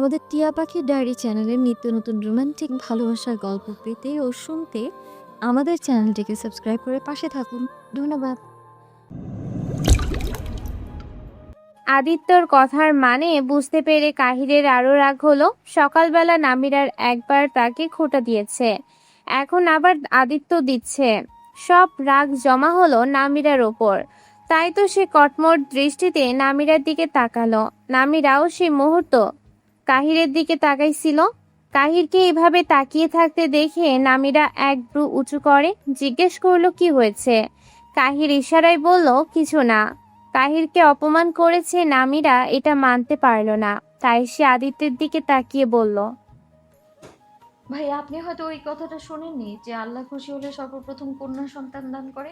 আমাদের টিয়া পাখির ডায়েরি চ্যানেলের নিত্য নতুন রোমান্টিক ভালোবাসার গল্প পেতে ও শুনতে আমাদের চ্যানেলটিকে সাবস্ক্রাইব করে পাশে থাকুন। ধন্যবাদ। আদিত্যর কথার মানে বুঝতে পেরে কাহিরের আরো রাগ হলো। সকালবেলা নামিরার একবার তাকে খোঁটা দিয়েছে, এখন আবার আদিত্য দিচ্ছে। সব রাগ জমা হলো নামিরার ওপর। তাই তো সে কটমট দৃষ্টিতে নামিরার দিকে তাকালো। নামিরাও সে মুহূর্ত কাহিরের দিকে তাকাইছিল। কাহিরকে এভাবে তাকিয়ে থাকতে দেখে নামিরা এক ভ্রু উঁচু করে জিজ্ঞেস করলো কি হয়েছে। কাহির ইশারায় বলল কিছু না। কাহিরকে অপমান করেছে নামিরা এটা মানতে পারল না, তাই সে আদিত্যের দিকে তাকিয়ে বলল, ভাই আপনি হয়তো ওই কথাটা শোনেননি যে আল্লাহ খুশি হলে সর্বপ্রথম কন্যা সন্তান দান করে।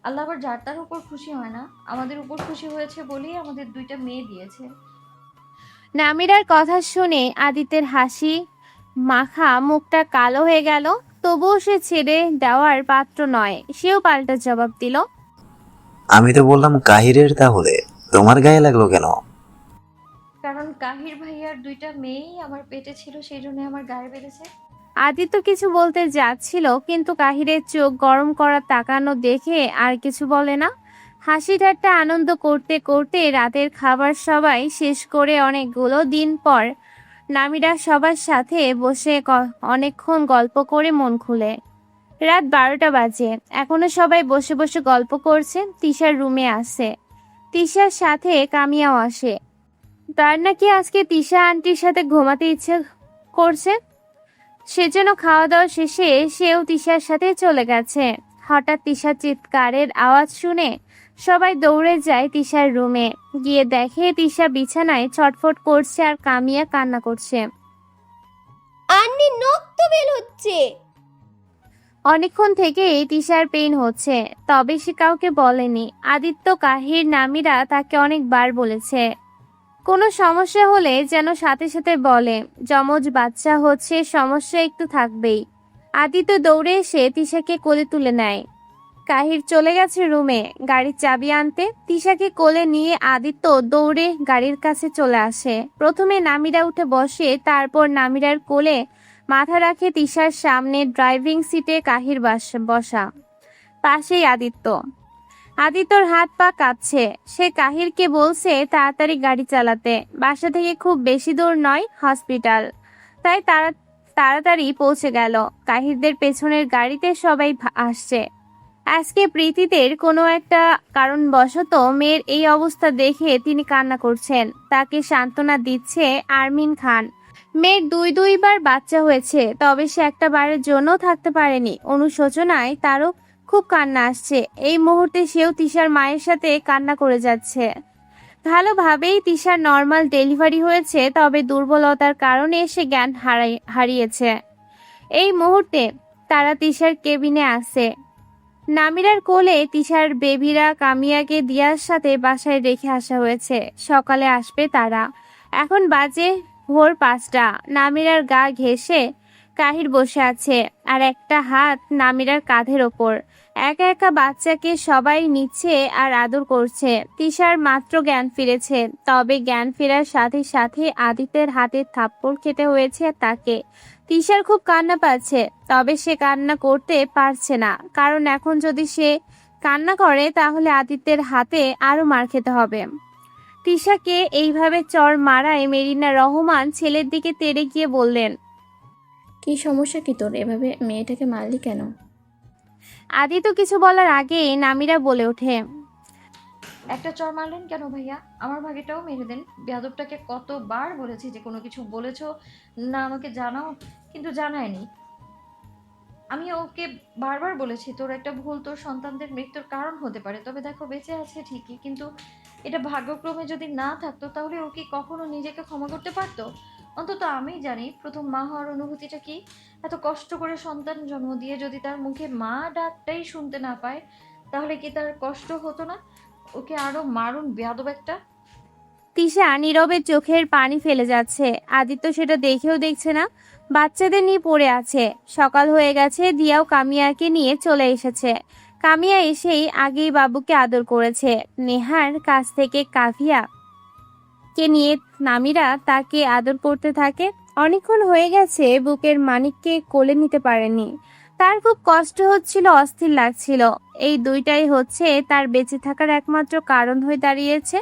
আল্লাহ আবার যার তার উপর খুশি হয় না, আমাদের উপর খুশি হয়েছে বলেই আমাদের দুইটা মেয়ে দিয়েছে। নামিরার কথা শুনে আদিত্যের হাসি মাখা মুখটা কালো হয়ে গেল। তবুও সে ছেড়ে দেওয়ার পাত্র নয়, সেও পাল্টা জবাব দিল, আমি তো বললাম কাহিরের, তাহলে তোমার গায়ে লাগলো কেন? কারণ কাহির ভাইয়ার দুইটা মেয়েই আমার পেটে ছিল, সেই জন্য আমার গায়ে বেড়েছে। আদিত্য কিছু বলতে যাচ্ছিল, কিন্তু কাহিরের চোখ গরম করা তাকানো দেখে আর কিছু বলে না। হাসি ঠাট্টা আনন্দ করতে করতে রাতের খাবার সবাই শেষ করে অনেকগুলো দিন পর নামিরা সবার সাথে বসে অনেকক্ষণ গল্প করে মন খুলে। রাত 12টা বাজে, এখনো সবাই বসে বসে গল্প করছে। তিশার রুমে আসে, তিশার সাথে কামিয়াও আসে। তার নাকি আজকে তিশা আন্টির সাথে ঘুমাতে ইচ্ছে করছে, সেজন্য খাওয়া দাওয়া শেষে সেও তিশার সাথে চলে গেছে। হঠাৎ তিশার চিৎকারের আওয়াজ শুনে সবাই দৌড়ে যায় তিশার রুমে। গিয়ে দেখে তিশা বিছানায় ছটফট করছে আর কামিয়া কান্না করছে। আন্নি নখ তো বের হচ্ছে। অনেকক্ষণ থেকেই তিশার পেইন হচ্ছে, তবে সে কাউকে বলেনি। আদিত্য, কাহির, নামিরা তাকে অনেকবার বলেছে কোনো সমস্যা হলে যেন সাথে সাথে বলে। যমজ বাচ্চা হচ্ছে, সমস্যা একটু থাকবেই। আদিত্য দৌড়ে এসে তিশাকে কোলে তুলে নেয়। কাহির চলে গেছে রুমে গাড়ির চাবি আনতে। তিশাকে কোলে নিয়ে আদিত্য দৌড়ে গাড়ির কাছে চলে আসে। প্রথমে নামিরা উঠে বসে, তারপর নামিরার কোলে মাথা রাখে। তিশার সামনে ড্রাইভিং সিটে কাহির বসা, পাশেই আদিত্য। আদিত্যর হাত পা কাঁপছে। সে কাহিরকে বলছে তাড়াতাড়ি গাড়ি চালাতে। বাসা থেকে খুব বেশি দূর নয়, হসপিটাল। তাই তাড়াতাড়ি পৌঁছে গেল। কাহিরদের পেছনের গাড়িতে সবাই আসছে। আজকে প্রীতিদের কোনো একটা কারণবশত মেয়ের এই অবস্থা দেখে তিনি কান্না করছেন। তাকে সান্ত্বনা দিচ্ছে আরমিন খান। মেয়ের দুইবার বাচ্চা হয়েছে, তবে সে একটা বারের জন্য থাকতে পারেনি। অনুশোচনায় তারও খুব কান্না আসছে। এই মুহূর্তে সেও তিশার মায়ের সাথে কান্না করে যাচ্ছে। ভালোভাবেই তিশার নর্মাল ডেলিভারি হয়েছে, তবে দুর্বলতার কারণে সে জ্ঞান হারিয়েছে। এই মুহূর্তে তারা তিশার কেবিনে আছে। নামিরার কোলে তিশার বেবিরা কামিয়াকে দিয়ার সাথে বাসায় রেখে আসা হয়েছে। সকালে আসবে তারা। এখন বাজে ভোর 5টা। নামিরার গা ঘেঁষে কাহির বসে আছে, আর একটা হাত নামিরার কাঁধের ওপর। একা একা বাচ্চাকে সবাই নিচ্ছে আর আদর করছে। তিশার মাত্র জ্ঞান ফিরেছে, তবে জ্ঞান ফেরার সাথে সাথে আদিত্যের হাতে থাপ্পড় খেতে হয়েছে তাকে। তিশার খুব কান্না পাচ্ছে, তবে সে কান্না করতে পারছে না, কারণ এখন যদি সে কান্না করে তাহলে আদিত্যের হাতে আরো মার খেতে হবে। তিশাকে এইভাবে চর মারায় মেরিনা রহমান ছেলের দিকে তেড়ে গিয়ে বললেন, কি সমস্যা কি তোর, এভাবে মেয়েটাকে মারলি কেন? আদিত্য কিছু বলার আগে নামিরা বলে ওঠে, একটা চর মারলেন কেন ভাইয়া? আমার ভাগেটাও মেরে দেন। বেয়াদবটাকে কতবার বলেছি যে কোনো কিছু বলেছো না আমাকে জানাও, কিন্তু জানায়নি। আমি ওকে বারবার বলেছি তোর একটা ভুল তোর সন্তানদের মৃত্যুর কারণ হতে পারে, তবে দেখো বেঁচে আছে ঠিকই, কিন্তু এটা ভাগ্যক্রমে যদি না থাকতো তাহলে ও কি কখনো নিজেকে ক্ষমা করতে পারতো? অন্তত আমি জানি প্রথম মা হওয়ার অনুভূতিটা কি। এত কষ্ট করে সন্তান জন্ম দিয়ে যদি তার মুখে মা ডাকটাই শুনতে না পায়, তাহলে কি তার কষ্ট হতো না? ওকে আরো মারুন বেয়াদব একটা। তিশা নীরবে চোখের পানি ফেলে যাচ্ছে। আদিত্য সেটা দেখেও দেখছে না, বাচ্চাদের নিয়ে পড়ে আছে। সকাল হয়ে গেছে, দিয়াও কামিয়াকে নিয়ে চলে এসেছে। কামিয়া এসেই আগেই বাবুকে আদর করেছে। নেহার কাছ থেকে কাভিয়া মানিককে নিয়ে নামিরা তাকে আদর করতে থাকে। অনেকক্ষণ হয়ে গেছে বুকের মানিককে কোলে নিতে পারেনি। তার খুব কষ্ট হচ্ছিল, অস্থির লাগছিল। এই দুইটাই হচ্ছে তার বেঁচে থাকার একমাত্র কারণ হয়ে দাঁড়িয়েছে।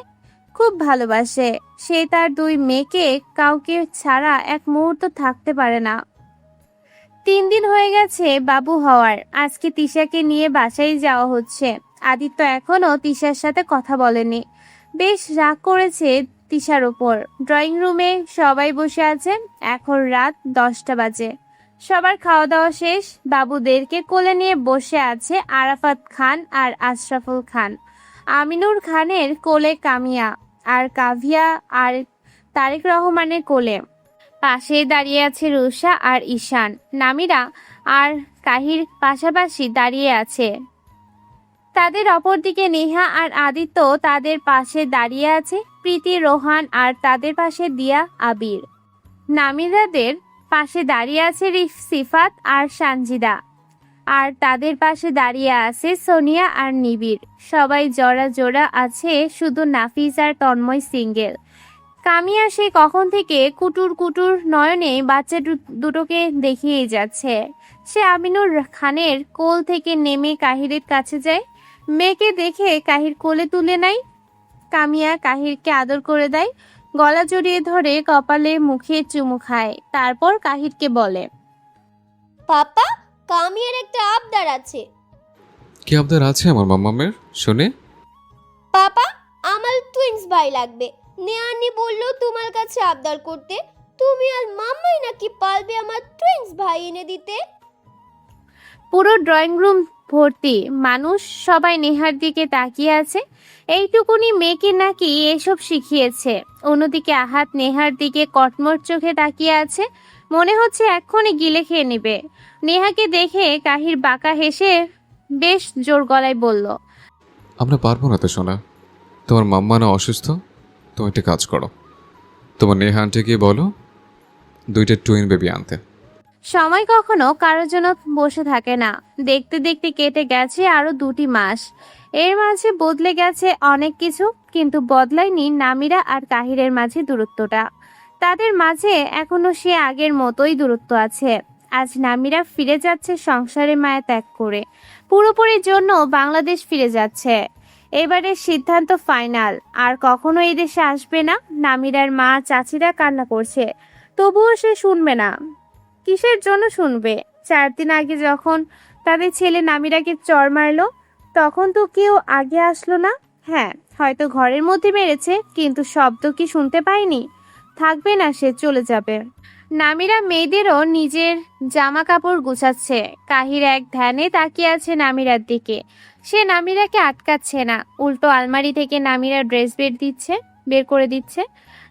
খুব ভালোবাসে সে তার দুই মেয়েকে, কাউকে ছাড়া এক মুহূর্ত থাকতে পারে না। 3 দিন হয়ে গেছে বাবু হওয়ার। আজকে তিশাকে নিয়ে বাসায় যাওয়া হচ্ছে। আদিত্য এখনো তিশার সাথে কথা বলেনি। বেশ রাগ করেছে তিশার ওপর। ড্রয়িং রুমে সবাই বসে আছে। এখন রাত 10টা বাজে। সবার খাওয়া দাওয়া শেষ। বাবুদেরকে কোলে নিয়ে বসে আছে আরাফাত খান আর আশরাফুল খান। আমিনুর খানের কোলে কামিয়া, আর কাভিয়া আর তারেক রহমানের কোলে। পাশে দাঁড়িয়ে আছে রুষা আর ঈশান। নামিরা আর কাহির পাশাপাশি দাঁড়িয়ে আছে। তাদের অপরদিকে নেহা আর আদিত্য তাদের পাশে দাঁড়িয়ে আছে। প্রীতি, রোহান আর তাদের পাশে দিয়া, আবির। নামিরাদের পাশে দাঁড়িয়ে আছে সিফাত আর সানজিদা। আর তাদের পাশে দাঁড়িয়ে আছে সোনিয়া আর নিবিড়। সবাই জোড়া জোড়া আছে, শুধু নাফিস আর তন্ময় সিঙ্গেল। কামিয়া সে কখন থেকে কুটুর কুটুর নয়নে বাচ্চা দুটোকে দেখিয়েই যাচ্ছে। সে আমিনুর খানের কোল থেকে নেমে কাহিরের কাছে যায়। মেয়েকে দেখে কাহির কোলে তুলে নেয়। কামিয়া কাহিরকে আদর করে দেয়, গলা জড়িয়ে ধরে কপালে মুখে চুমু খায়। তারপর কাহিরকে বলে, পাপা, কামিয়ার একটা আবদার আছে। কি আবদার আছে আমার মাম্মামের? শুনে। পাপা, আমার টুইন্স ভাই লাগবে। নেয়ানি বললো তোমার কাছে আবদার করতে। তুমি আর মাম্মাই নাকি পারবে আমার টুইন্স ভাই এনে দিতে। পুরো ড্রয়িং রুম ভর্তি মানুষ, সবাই নেহার দিকে তাকিয়ে আছে। এইটুকুনি মেয়েকে নাকি এসব শিখিয়েছে। অন্যদিকে আহাত নেহার দিকে কটমট চোখে তাকিয়ে আছে, মনে হচ্ছে এক্ষুনি গিলে খেয়ে নেবে। নেহাকে দেখে কাহির বাঁকা হেসে বেশ জোর গলায় বলল, আমরা পারবো না তো সোনা। তোমার মাম্মা না অসুস্থ? তুমি একটা কাজ করো, তোমার নেহা আন্টিকে বলো 2টা টুইন বেবি আনতে। সময় কখনো কারোর জন্য বসে থাকে না। দেখতে দেখতে কেটে গেছে আরো 2টি মাস। এর মাঝে বদলে গেছে অনেক কিছু, কিন্তু বদলায়নি নামিরা আর কাহিরের মাঝে দূরত্বটা। তাদের মাঝে এখনো সে আগের মতোই দূরত্ব আছে। আজ নামিরা ফিরে যাচ্ছে সংসারে মায়া ত্যাগ করে, পুরোপুরির জন্য বাংলাদেশ ফিরে যাচ্ছে। এবারের সিদ্ধান্ত ফাইনাল, আর কখনো এই দেশে আসবে না। নামিরার মা চাচিরা কান্না করছে, তবুও সে শুনবে না। কিসের জন্য শুনবে? 4 দিন আগে যখন তাদের ছেলে নামিরাকে চড় মারলো, তখন তো কেউ আগে আসলো না। হ্যাঁ, হয়তো ঘরের মধ্যে মেরেছে, কিন্তু শব্দ কি শুনতে পায়নি? থাকবে না, সে চলে যাবে। নামিরা মেয়েদেরও নিজের জামা কাপড় গুছাচ্ছে। কাহির এক ধ্যানে তাকিয়ে আছে নামিরার দিকে। সে নামিরাকে আটকাচ্ছে না, উল্টো আলমারি থেকে নামিরা ড্রেস বের করে দিচ্ছে।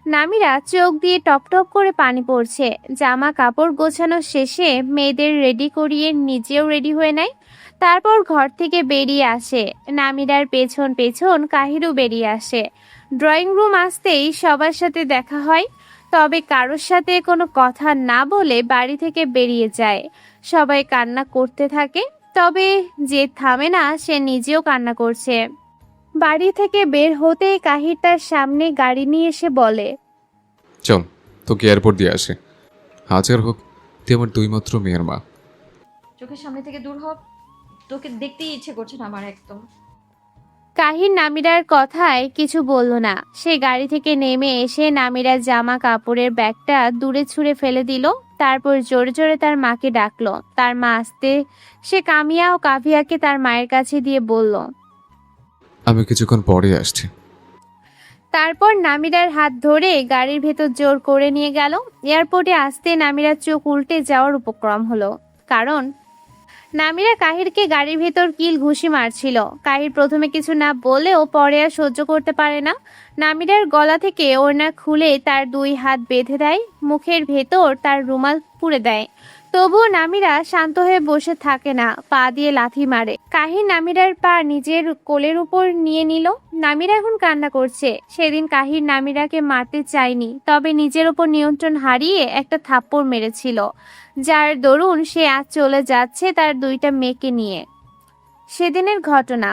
নামিরা চোখ দিয়ে টপ টপ করে পানি পড়ছে। জামা কাপড় গোছানো শেষে মেয়েদের রেডি করিয়ে নিজেও রেডি হয়ে নেয়। তারপর ঘর থেকে বেরিয়ে আসে। নামিরার পেছন পেছন কাহিরও বেরিয়ে আসে। ড্রয়িং রুম আসতেই সবার সাথে দেখা হয়, তবে কারোর সাথে কোনো কথা না বলে বাড়ি থেকে বেরিয়ে যায়। সবাই কান্না করতে থাকে, তবে যে থামে না সে নিজেও কান্না করছে। বাড়ি থেকে বের হতে কাহির তার সামনে গাড়ি নিয়ে এসে বলে, চল তোকে এয়ারপোর্ট দিয়ে আসে। হাজার হোক তুই আমার 2 মাত্র মেয়ের মা। চোখের সামনে থেকে দূর হ, তোকে দেখতেই ইচ্ছে করছে না আমার একদম। কাহির নামিরার কথায় কিছু বলল না। সে গাড়ি থেকে নেমে এসে নামিরার জামা কাপড়ের ব্যাগটা দূরে ছুঁড়ে ফেলে দিল। তারপর জোরে জোরে তার মাকে ডাকলো। তার মা আসতে সে কামিয়া ও কাভিয়াকে তার মায়ের কাছে দিয়ে বলল, আমি কিছুক্ষণ পরে আসছি। তারপর নামিরার হাত ধরে গাড়ির ভেতর জোর করে নিয়ে গেল। এয়ারপোর্টে আসতে নামিরার চোখ উল্টে যাওয়ার উপক্রম হলো, কারণ নামিরা কাহিরকে গাড়ির ভেতর কিল ঘুষি মারছিল। কাহির প্রথমে কিছু না বলেও পরে আর সহ্য করতে পারে না। নামিরার গলা থেকে ওড়না খুলে তার 2 হাত বেঁধে দেয়, মুখের ভেতর তার রুমাল পুরে দেয়। তবুও নামিরা শান্ত হয়ে বসে থাকে না, পা দিয়ে লাথি মারে। কাহির নামিরার পা নিজের কোলের উপর নিয়ে নিল। নামিরা এখন কান্না করছে। সেদিন কাহির নামিরাকে মারতে চায়নি, তবে নিজের উপর নিয়ন্ত্রণ হারিয়ে একটা থাপ্পড় মেরেছিল, যার দরুন সে আজ চলে যাচ্ছে তার 2টা মেয়েকে নিয়ে। সেদিনের ঘটনা।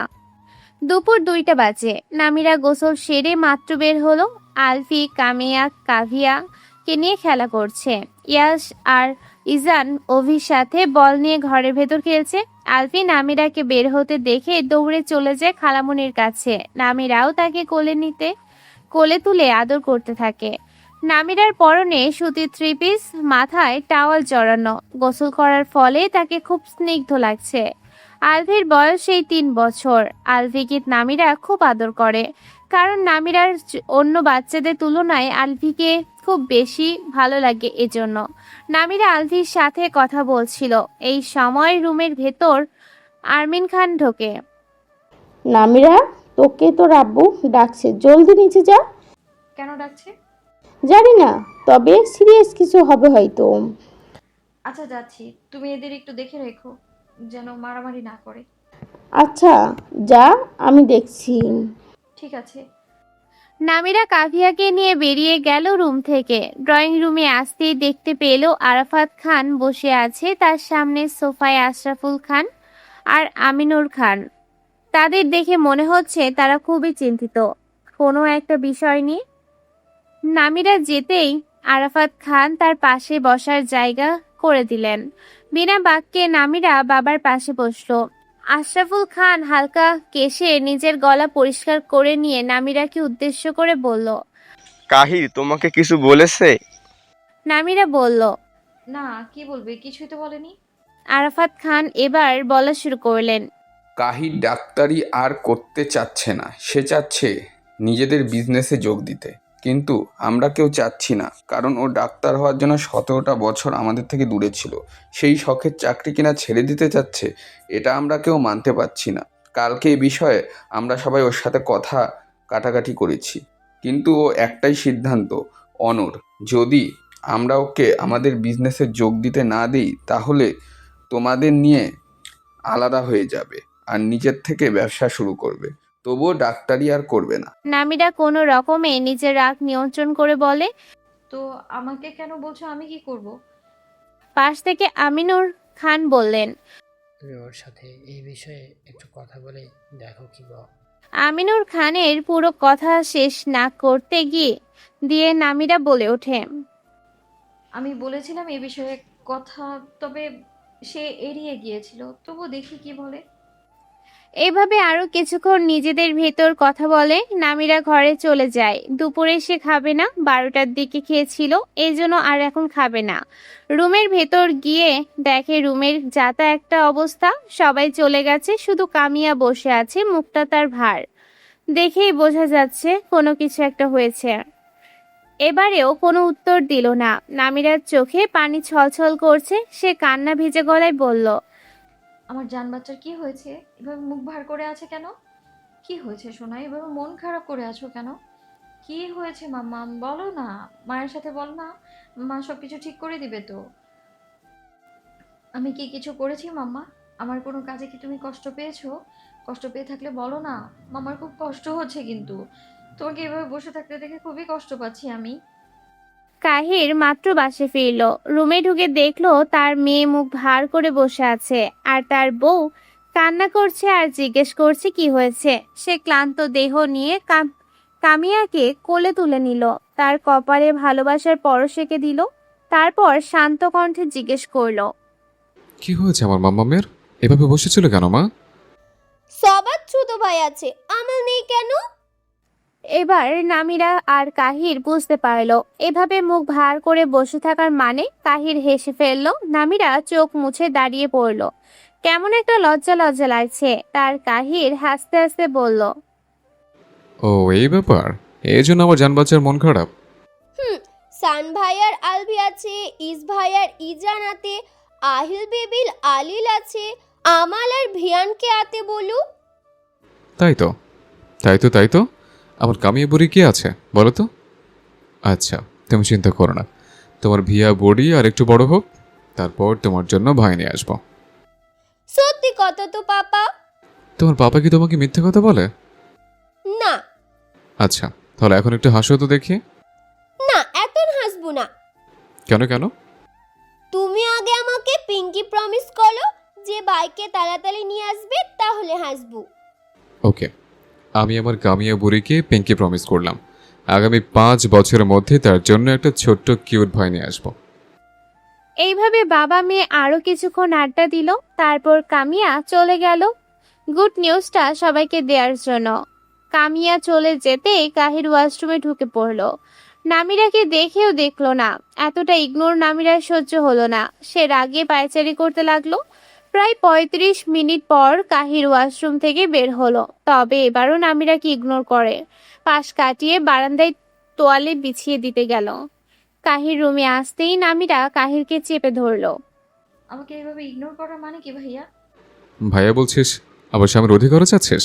দুপুর 2টা বাজে। নামিরা গোসল সেরে মাত্র বের হলো। আলফি, কামিয়া, কাভিয়াকে নিয়ে খেলা করছে। ইয়াশ আর ইজান অভির সাথে বল নিয়ে ঘরের ভেতর খেলছে। আলফি নামিরাকে বের হতে দেখে দৌড়ে চলে যায় খালামুনির কাছে। নামিরাও তাকে কোলে তুলে আদর করতে থাকে। নামিরার পরনে সুতির থ্রি পিস, মাথায় টাওয়াল জড়ানো। গোসল করার ফলে তাকে খুব স্নিগ্ধ লাগছে। আলভির বয়স সেই 3 বছর। আলভিকে নামিরা খুব আদর করে, কারণ নামিরার অন্য বাচ্চাদের তুলনায় আলভিকে খুব বেশি ভালো লাগে এজন্য। নামিরা আলভির সাথে কথা বলছিল। এই সময় রুমের ভেতর আরমিন খান ঢোকে। নামিরা, তোকে তোর আব্বু ডাকছে, জলদি নিচে যা। কেন ডাকছে? জানি না, তবে সিরিয়াস কিছু হবে হয়তো। আচ্ছা যাচ্ছি, তুমি এদের একটু দেখে রেখো যেন মারামারি না করে। আচ্ছা যা, আমি দেখছি। ঠিক আছে। নামিরা কাভিয়াকে নিয়ে বেরিয়ে গেল রুম থেকে। ড্রয়িং রুমে আসতেই দেখতে পেল আরাফাত খান বসে আছে। তার সামনে সোফায় আশরাফুল খান আর আমিনুর খান। তাদের দেখে মনে হচ্ছে তারা খুবই চিন্তিত কোনো একটা বিষয় নিয়ে। নামিরা যেতেই আরাফাত খান তার পাশে বসার জায়গা করে দিলেন। বিনা বাক্যে নামিরা বাবার পাশে বসলো। আশরাফুল খান হালকা কেশে নিজের গলা পরিষ্কার করে নিয়ে নামিরাকে উদ্দেশ্য করে বলল। কাহির তোমাকে কিছু বলেছে? নামিরা বলল। না, কি বলবে, কিছুই তো বলেনি। আরাফাত খান এবার বলা শুরু করলেন। কাহির ডাক্তারি আর করতে চাচ্ছে না, সে চাচ্ছে নিজেদের বিজনেসে যোগ দিতে, কিন্তু আমরা কেউ চাচ্ছি না, কারণ ও ডাক্তার হওয়ার জন্য 17টা বছর আমাদের থেকে দূরে ছিল। সেই শখের চাকরি কিনা ছেড়ে দিতে চাচ্ছে, এটা আমরা কেউ মানতে পারছি না। কালকে এই বিষয়ে আমরা সবাই ওর সাথে কথা কাটাকাটি করেছি, কিন্তু ও একটাই সিদ্ধান্ত, অনর, যদি আমরা ওকে আমাদের বিজনেসে যোগ দিতে না দিই তাহলে তোমাদের নিয়ে আলাদা হয়ে যাবে আর নিজের থেকে ব্যবসা শুরু করবে, তবুও ডাক্তারি আর করবে না। নামিরা কোনো রকমে নিজের রাগ নিয়ন্ত্রণ করে বলে। তো আমাকে কেন বলছো, আমি কি করব? পাশ থেকে আমিনুর খান বললেন। তুমি ওর সাথে এই বিষয়ে একটু কথা বলে দেখো কি বল। আমিনুর খানের পুরো কথা শেষ না করতে দিয়ে নামিরা বলে ওঠে। আমি বলেছিলাম এ বিষয়ে কথা, তবে সে এড়িয়ে গিয়েছিল। তবু দেখি কি বলে। এইভাবে আরো কিছুক্ষণ নিজেদের ভেতর কথা বলে। নামিরা ঘরে চলে যায়। দুপুরে সে খাবে না, 12টার দিকে খেয়েছিল, এই জন্য আর এখন খাবে না। রুমের ভেতর গিয়ে দেখে রুমের যাতা একটা অবস্থা। সবাই চলে গেছে, শুধু কামিয়া বসে আছে, মুখটা তার ভার। দেখেই বোঝা যাচ্ছে কোনো কিছু একটা হয়েছে। এবারেও কোনো উত্তর দিল না। নামিরার চোখে পানি ছলছল করছে। সে কান্না ভেজে গলায় বলল। আমার জান বাচ্চার কি হয়েছে? এভাবে মুখ ভার করে আছে কেন? কি হয়েছে সোনা? এভাবে মন খারাপ করে আছো কেন? কি হয়েছে মাম্মা, বলো না। মায়ের সাথে বল না, মা সবকিছু ঠিক করে দিবে তো। আমি কি কিছু করেছি মাম্মা? আমার কোনো কাজে কি তুমি কষ্ট পেয়েছো? কষ্ট পেয়ে থাকলে বলো না। মামার খুব কষ্ট হচ্ছে, কিন্তু তোমাকে এভাবে বসে থাকতে দেখে খুবই কষ্ট পাচ্ছি আমি। কাহির মাত্র বাসে ফিরল। রুমে ঢুকে দেখলো তার মেয়ে মুখ ভার করে বসে আছে, আর তার বউ কান্না করছে আর জিজ্ঞেস করছে কি হয়েছে। সে ক্লান্ত দেহ নিয়ে কামিয়াকে কোলে তুলে নিল, তার কপালে ভালোবাসার পরশ এঁকে দিল। তারপর শান্ত কণ্ঠে জিজ্ঞেস করলো। কি হয়েছে আমার মাম্মামের? এভাবে বসেছিল কেন মা? সবার ছোট ভাই আছে, আমার নেই কেন? এবার নামিরা আর কাহির বুঝতে পারলো এভাবে মুখ ভার করে বসে থাকার মানে। কাহির হেসে ফেললো। নামিরা চোখ মুছে দাঁড়িয়ে পড়লো। কেমন একটা লজ্জা লজ্জা লাগছে তার। কাহির হাসতে হাসতে বলল। ও এই ব্যাপার, এই জন্য আমার জান বাচ্চার মন খারাপ। সান ভাই আর আলভি আছে, ইস ভাই আর ইজান আতে, আহিল বেবিল আলিল আছে, আমাল আর ভিয়ানকে আতে বলু। তাই তো তাই তো আমার কামিয়া বুড়ি কে আছে বলো তো? আচ্ছা তুমি চিন্তা করো না, তোমার ভিয়া বড়ি আর একটু বড় হোক, তারপর তোমার জন্য ভাই নিয়ে আসবো। সত্যি কথা তো পাপা। তোমার বাবা কি তোমাকে মিথ্যে কথা বলে? না আচ্ছা তাহলে এখন একটু হাসো তো দেখি। না, এখন হাসবো না। কেন? তুমি আগে আমাকে পিঙ্কি প্রমিস করো যে বাইকে তাড়াতাড়ি নিয়ে আসবে, তাহলে হাসবো। ওকে, আমি আমার কামিয়া বুড়িকে পিঙ্কি প্রমিস করলাম, আগামী 5 বছরের মধ্যে তার জন্য একটা ছোট্ট কিউট ভয় নিয়ে আসবো। এইভাবে বাবা মেয়ে আরো কিছুক্ষণ আড্ডা দিল, তারপর কামিয়া চলে গেল গুড নিউজটা সবাইকে দেওয়ার জন্য। কামিয়া চলে যেতেই কাহির ওয়াশরুমে ঢুকে পড়লো। নামিরাকে দেখেও দেখলো না। এতটা ইগনোর নামিরার সহ্য হলো না। সে রাগে পায়চারি করতে লাগলো। প্রায় 35 মিনিট পর কাহির ওয়াশরুম থেকে বের হলো, তবে এবারও নামিরাকে ইগনোর করে পাশ কাটিয়ে বারান্দায় তোয়ালে বিছিয়ে দিতে গেল। কাহির রুমে আসতেই নামিরা কাহিরকে চেপে ধরলো। আমাকে এইভাবে ইগনোর করার মানে কি ভাইয়া? ভাইয়া বলছিস, আবার স্বামীর অধিকারও চাচ্ছিস?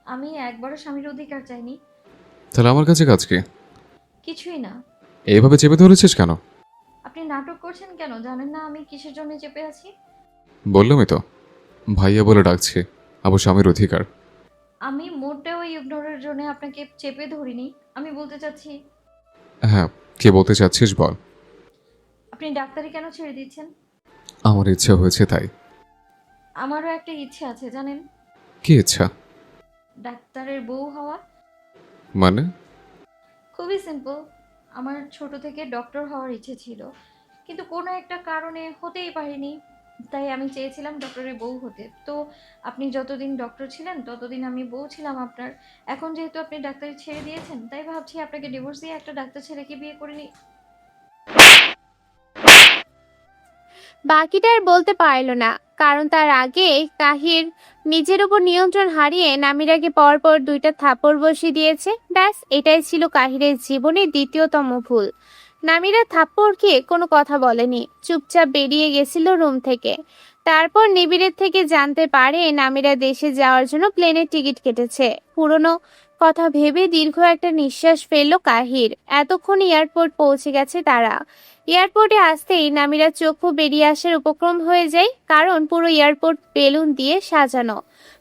আমি একবারও স্বামীর অধিকার চাইনি। তাহলে আমার কাছে কাজ কি? কিছুই না। এইভাবে চেপে ধরেছিস কেন? আপনি নাটক করছেন কেন? জানেন না আমি কিসের জন্য চেপে আছি? বললামই তো, ভাইয়া বলে ডাকছে, আবার স্বামীর অধিকার। আমি মোটেও এই ইগনোরের জন্য আপনাকে চেপে ধরিনি। আমি বলতে চাচ্ছি, হ্যাঁ, কে বলতে চাচ্ছিস বল। আপনি ডাক্তারি কেন ছেড়ে দিচ্ছেন? আমার ইচ্ছা হয়েছে তাই। আমারও একটা ইচ্ছে আছে জানেন, কি ইচ্ছা? ডাক্তারের বউ হওয়া। মানে? খুবই সিম্পল। আমার ছোট থেকে ডক্টর হওয়ার ইচ্ছে ছিল, কিন্তু কোনো একটা কারণে হতেই পারিনি। তাই আমি চেয়েছিলাম ডক্টরের বউ হতে। তো আপনি যতদিন ডক্টর ছিলেন ততদিন আমি বউ ছিলাম আপনার। এখন যেহেতু আপনি ডাক্তারি ছেড়ে দিয়েছেন, তাই ভাবছি আপনাকে ডিভোর্স দিয়ে একটা ডাক্তার ছেলেকে বিয়ে করে নিই। বাকিটা আর বলতে পারল না, কারণ তার আগে কাহির নিজের উপর নিয়ন্ত্রণ হারিয়ে নামিরাকে পরপর 2টা থাপড় বসিয়ে দিয়েছে। ব্যাস, এটাই ছিল কাহিরের জীবনের দ্বিতীয়তম ভুল। নামিরা থাপ্পড় খেয়ে কোনো কথা বলেনি, চুপচাপ বেরিয়ে গেছিল রুম থেকে। তারপর নিবিড়ের থেকে জানতে পারে নামিরা দেশে যাওয়ার জন্য প্লেনের টিকিট কেটেছে। পুরনো কথা ভেবে দীর্ঘ একটা নিঃশ্বাস ফেললো কাহির। এতক্ষণ এয়ারপোর্ট পৌঁছে গেছে তারা। এয়ারপোর্টে আসতেই নামিরা চক্ষু বেরিয়ে আসার উপক্রম হয়ে যায়, কারণ পুরো এয়ারপোর্ট বেলুন দিয়ে সাজানো।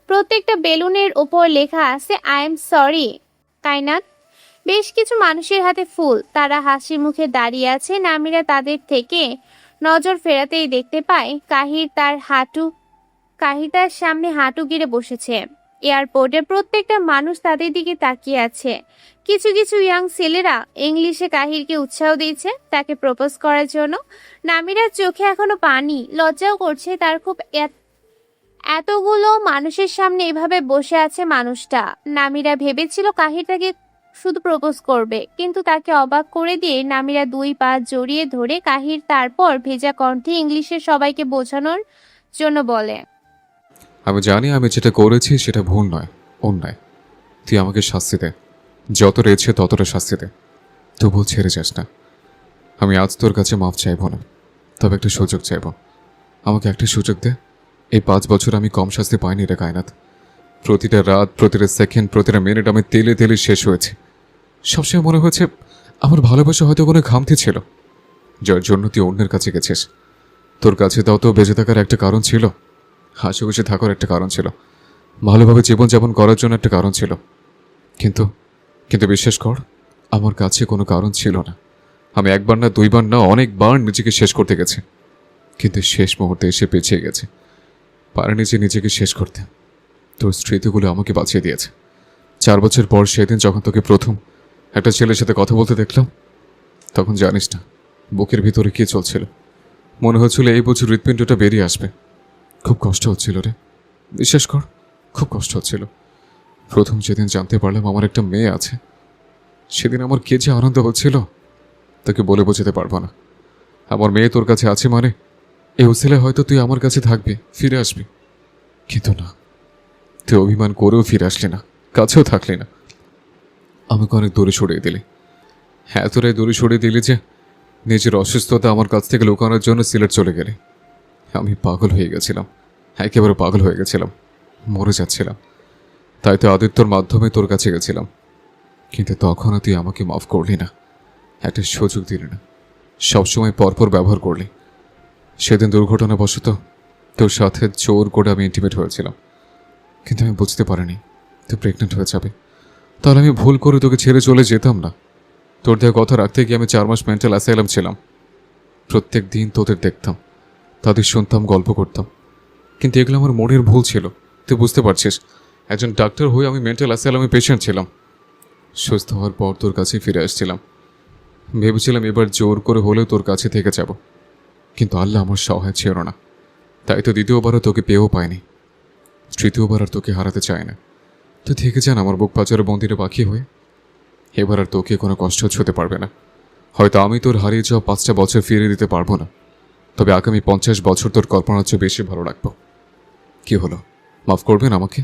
প্রত্যেকটা বেলুনের উপর লেখা আছে আই এম সরি কায়নাত। বেশ কিছু মানুষের হাতে ফুল, তারা হাসি মুখে দাঁড়িয়ে আছে। নামিরা তাদের থেকে নজর ফেরাতেই দেখতে পায় কাহির তার সামনে হাঁটু গেড়ে বসেছে। এয়ারপোর্টের প্রত্যেকটা মানুষ তাদের দিকে তাকিয়ে আছে। কিছু কিছু ইয়াং ছেলেরা ইংলিশে কাহিরকে উৎসাহ দিয়েছে তাকে প্রপোজ করার জন্য। নামিরার চোখে এখনো পানি, লজ্জাও করছে তার খুব। এতগুলো মানুষের সামনে এভাবে বসে আছে মানুষটা। নামিরা ভেবেছিল কাহির তাকে শুধু প্রপোজ করবে, কিন্তু তাকে অবাক করে দিয়ে নামিরা 2 পা জড়িয়ে ধরে কাহির তারপর ভেজা কণ্ঠে ইংলিশে সবাইকে বোঝানোর জন্য বলে, আমি জানি আমি যেটা করেছি সেটা ভুল নয়, অন্যায়। তুই আমাকে শাস্তি দে, যতটা ইচ্ছে ততটা শাস্তি দে, তবুও ছেড়ে যাস না। আমি আজ তোর কাছে মাফ চাইবো না, তবে একটা সুযোগ চাইবো। আমাকে একটা সুযোগ দে। এই 5 বছর আমি কম শাস্তি পাইনি রে কায়নাত। প্রতিটা রাত, প্রতিটা সেকেন্ড, প্রতিটা মিনিট আমি তেলে তেলে শেষ হয়েছে। সবসময় মনে হয়েছে আমার ভালোবাসা হয়তো কোনো খামতি ছিল, যার জন্য তুই অন্যের কাছে গেছিস। তোর কাছে তাও তো বেঁচে থাকার একটা কারণ ছিল, হাসি খুশি থাকার একটা কারণ ছিল, ভালোভাবে জীবনযাপন করার জন্য একটা কারণ ছিল। কিন্তু কিন্তু বিশ্বাস কর, আমার কাছে কোনো কারণ ছিল না। আমি একবার না, 2বার না, অনেকবার নিজেকে শেষ করতে গেছি, কিন্তু শেষ মুহূর্তে এসে পেছিয়ে গেছে। পারিনি যে নিজেকে শেষ করতে। তোর স্মৃতিগুলো আমাকে বাঁচিয়ে দিয়েছে। 4 বছর পর সেদিন যখন তোকে প্রথম একটা ছেলের সাথে কথা বলতে দেখলাম, তখন জানিস না বুকের ভিতরে কি চলছিল। মনে হচ্ছিল এই বছর হৃৎপিণ্ডটা বেরিয়ে আসবে। খুব কষ্ট হচ্ছিল রে, বিশ্বাস কর, খুব কষ্ট হচ্ছিল। প্রথম যেদিন জানতে পারলাম আমার একটা মেয়ে আছে, সেদিন আমার কে যে আনন্দ হচ্ছিল তোকে বলে বোঝাতে পারবো না। আমার মেয়ে তোর কাছে আছে মানে এই উসিলে হয়তো তুই আমার কাছে থাকবি, ফিরে আসবি। কিন্তু না, তুই অভিমান করেও ফিরে আসলি না, কাছেও থাকলি না। আমাকে অনেক দূরে সরিয়ে দিলি। হ্যাঁ, তোরাই দূরে সরিয়ে দিলি যে নিজের অসুস্থতা আমার কাছ থেকে লুকানোর জন্য সিলেট চলে গেলি। আমি পাগল হয়ে গেছিলাম, একেবারে পাগল হয়ে গেছিলাম, মরে যাচ্ছিলাম। তাই তো আদিত্যর মাধ্যমে তোর কাছে গেছিলাম। কিন্তু তখনও তুই আমাকে মাফ করলি না, একটা সুযোগ দিলি না, সবসময় পরপর ব্যবহার করলি। সেদিন দুর্ঘটনাবশত তোর সাথে জোর করে আমি ইন্টিমেট হয়েছিলাম, কিন্তু আমি বুঝতে পারিনি তুই প্রেগনেন্ট হয়ে যাবে। তাহলে আমি ভুল করে তোকে ছেড়ে চলে যেতাম না। তোর দেওয়া কথা রাখতে গিয়ে আমি 4 মাস মেন্টাল অ্যাসাইলাম ছিলাম। প্রত্যেক দিন তোদের দেখতাম, তাদের শুনতাম, গল্প করতাম। কিন্তু এগুলো আমার মনের ভুল ছিল, তুই বুঝতে পারছিস। একজন ডাক্তার হয়ে আমি মেন্টাল অ্যাসাইলামে পেশেন্ট ছিলাম। সুস্থ হওয়ার পর তোর কাছে ফিরে আসছিলাম। ভেবেছিলাম এবার জোর করে হলেও তোর কাছে থেকে যাব, কিন্তু আল্লাহ আমার সহায় ছিল না। তাই তো দ্বিতীয়বারও তোকে পেয়েও পাইনি, তৃতীয়বার আর তোকে হারাতে চায় না। তুই থেকে যান আমার বুক পাচারের বন্দিরে পাখি হয়ে। এবার আর তোকে কোনো কষ্ট হতে পারবে না। হয়তো আমি তোর হারিয়ে যাওয়া 5টা বছর ফিরিয়ে দিতে পারবো না, তবে আগামী 50 বছর তোর কল্পনার চেয়ে বেশি ভালো রাখবো। কি হলো, মাফ করবেন আমাকে?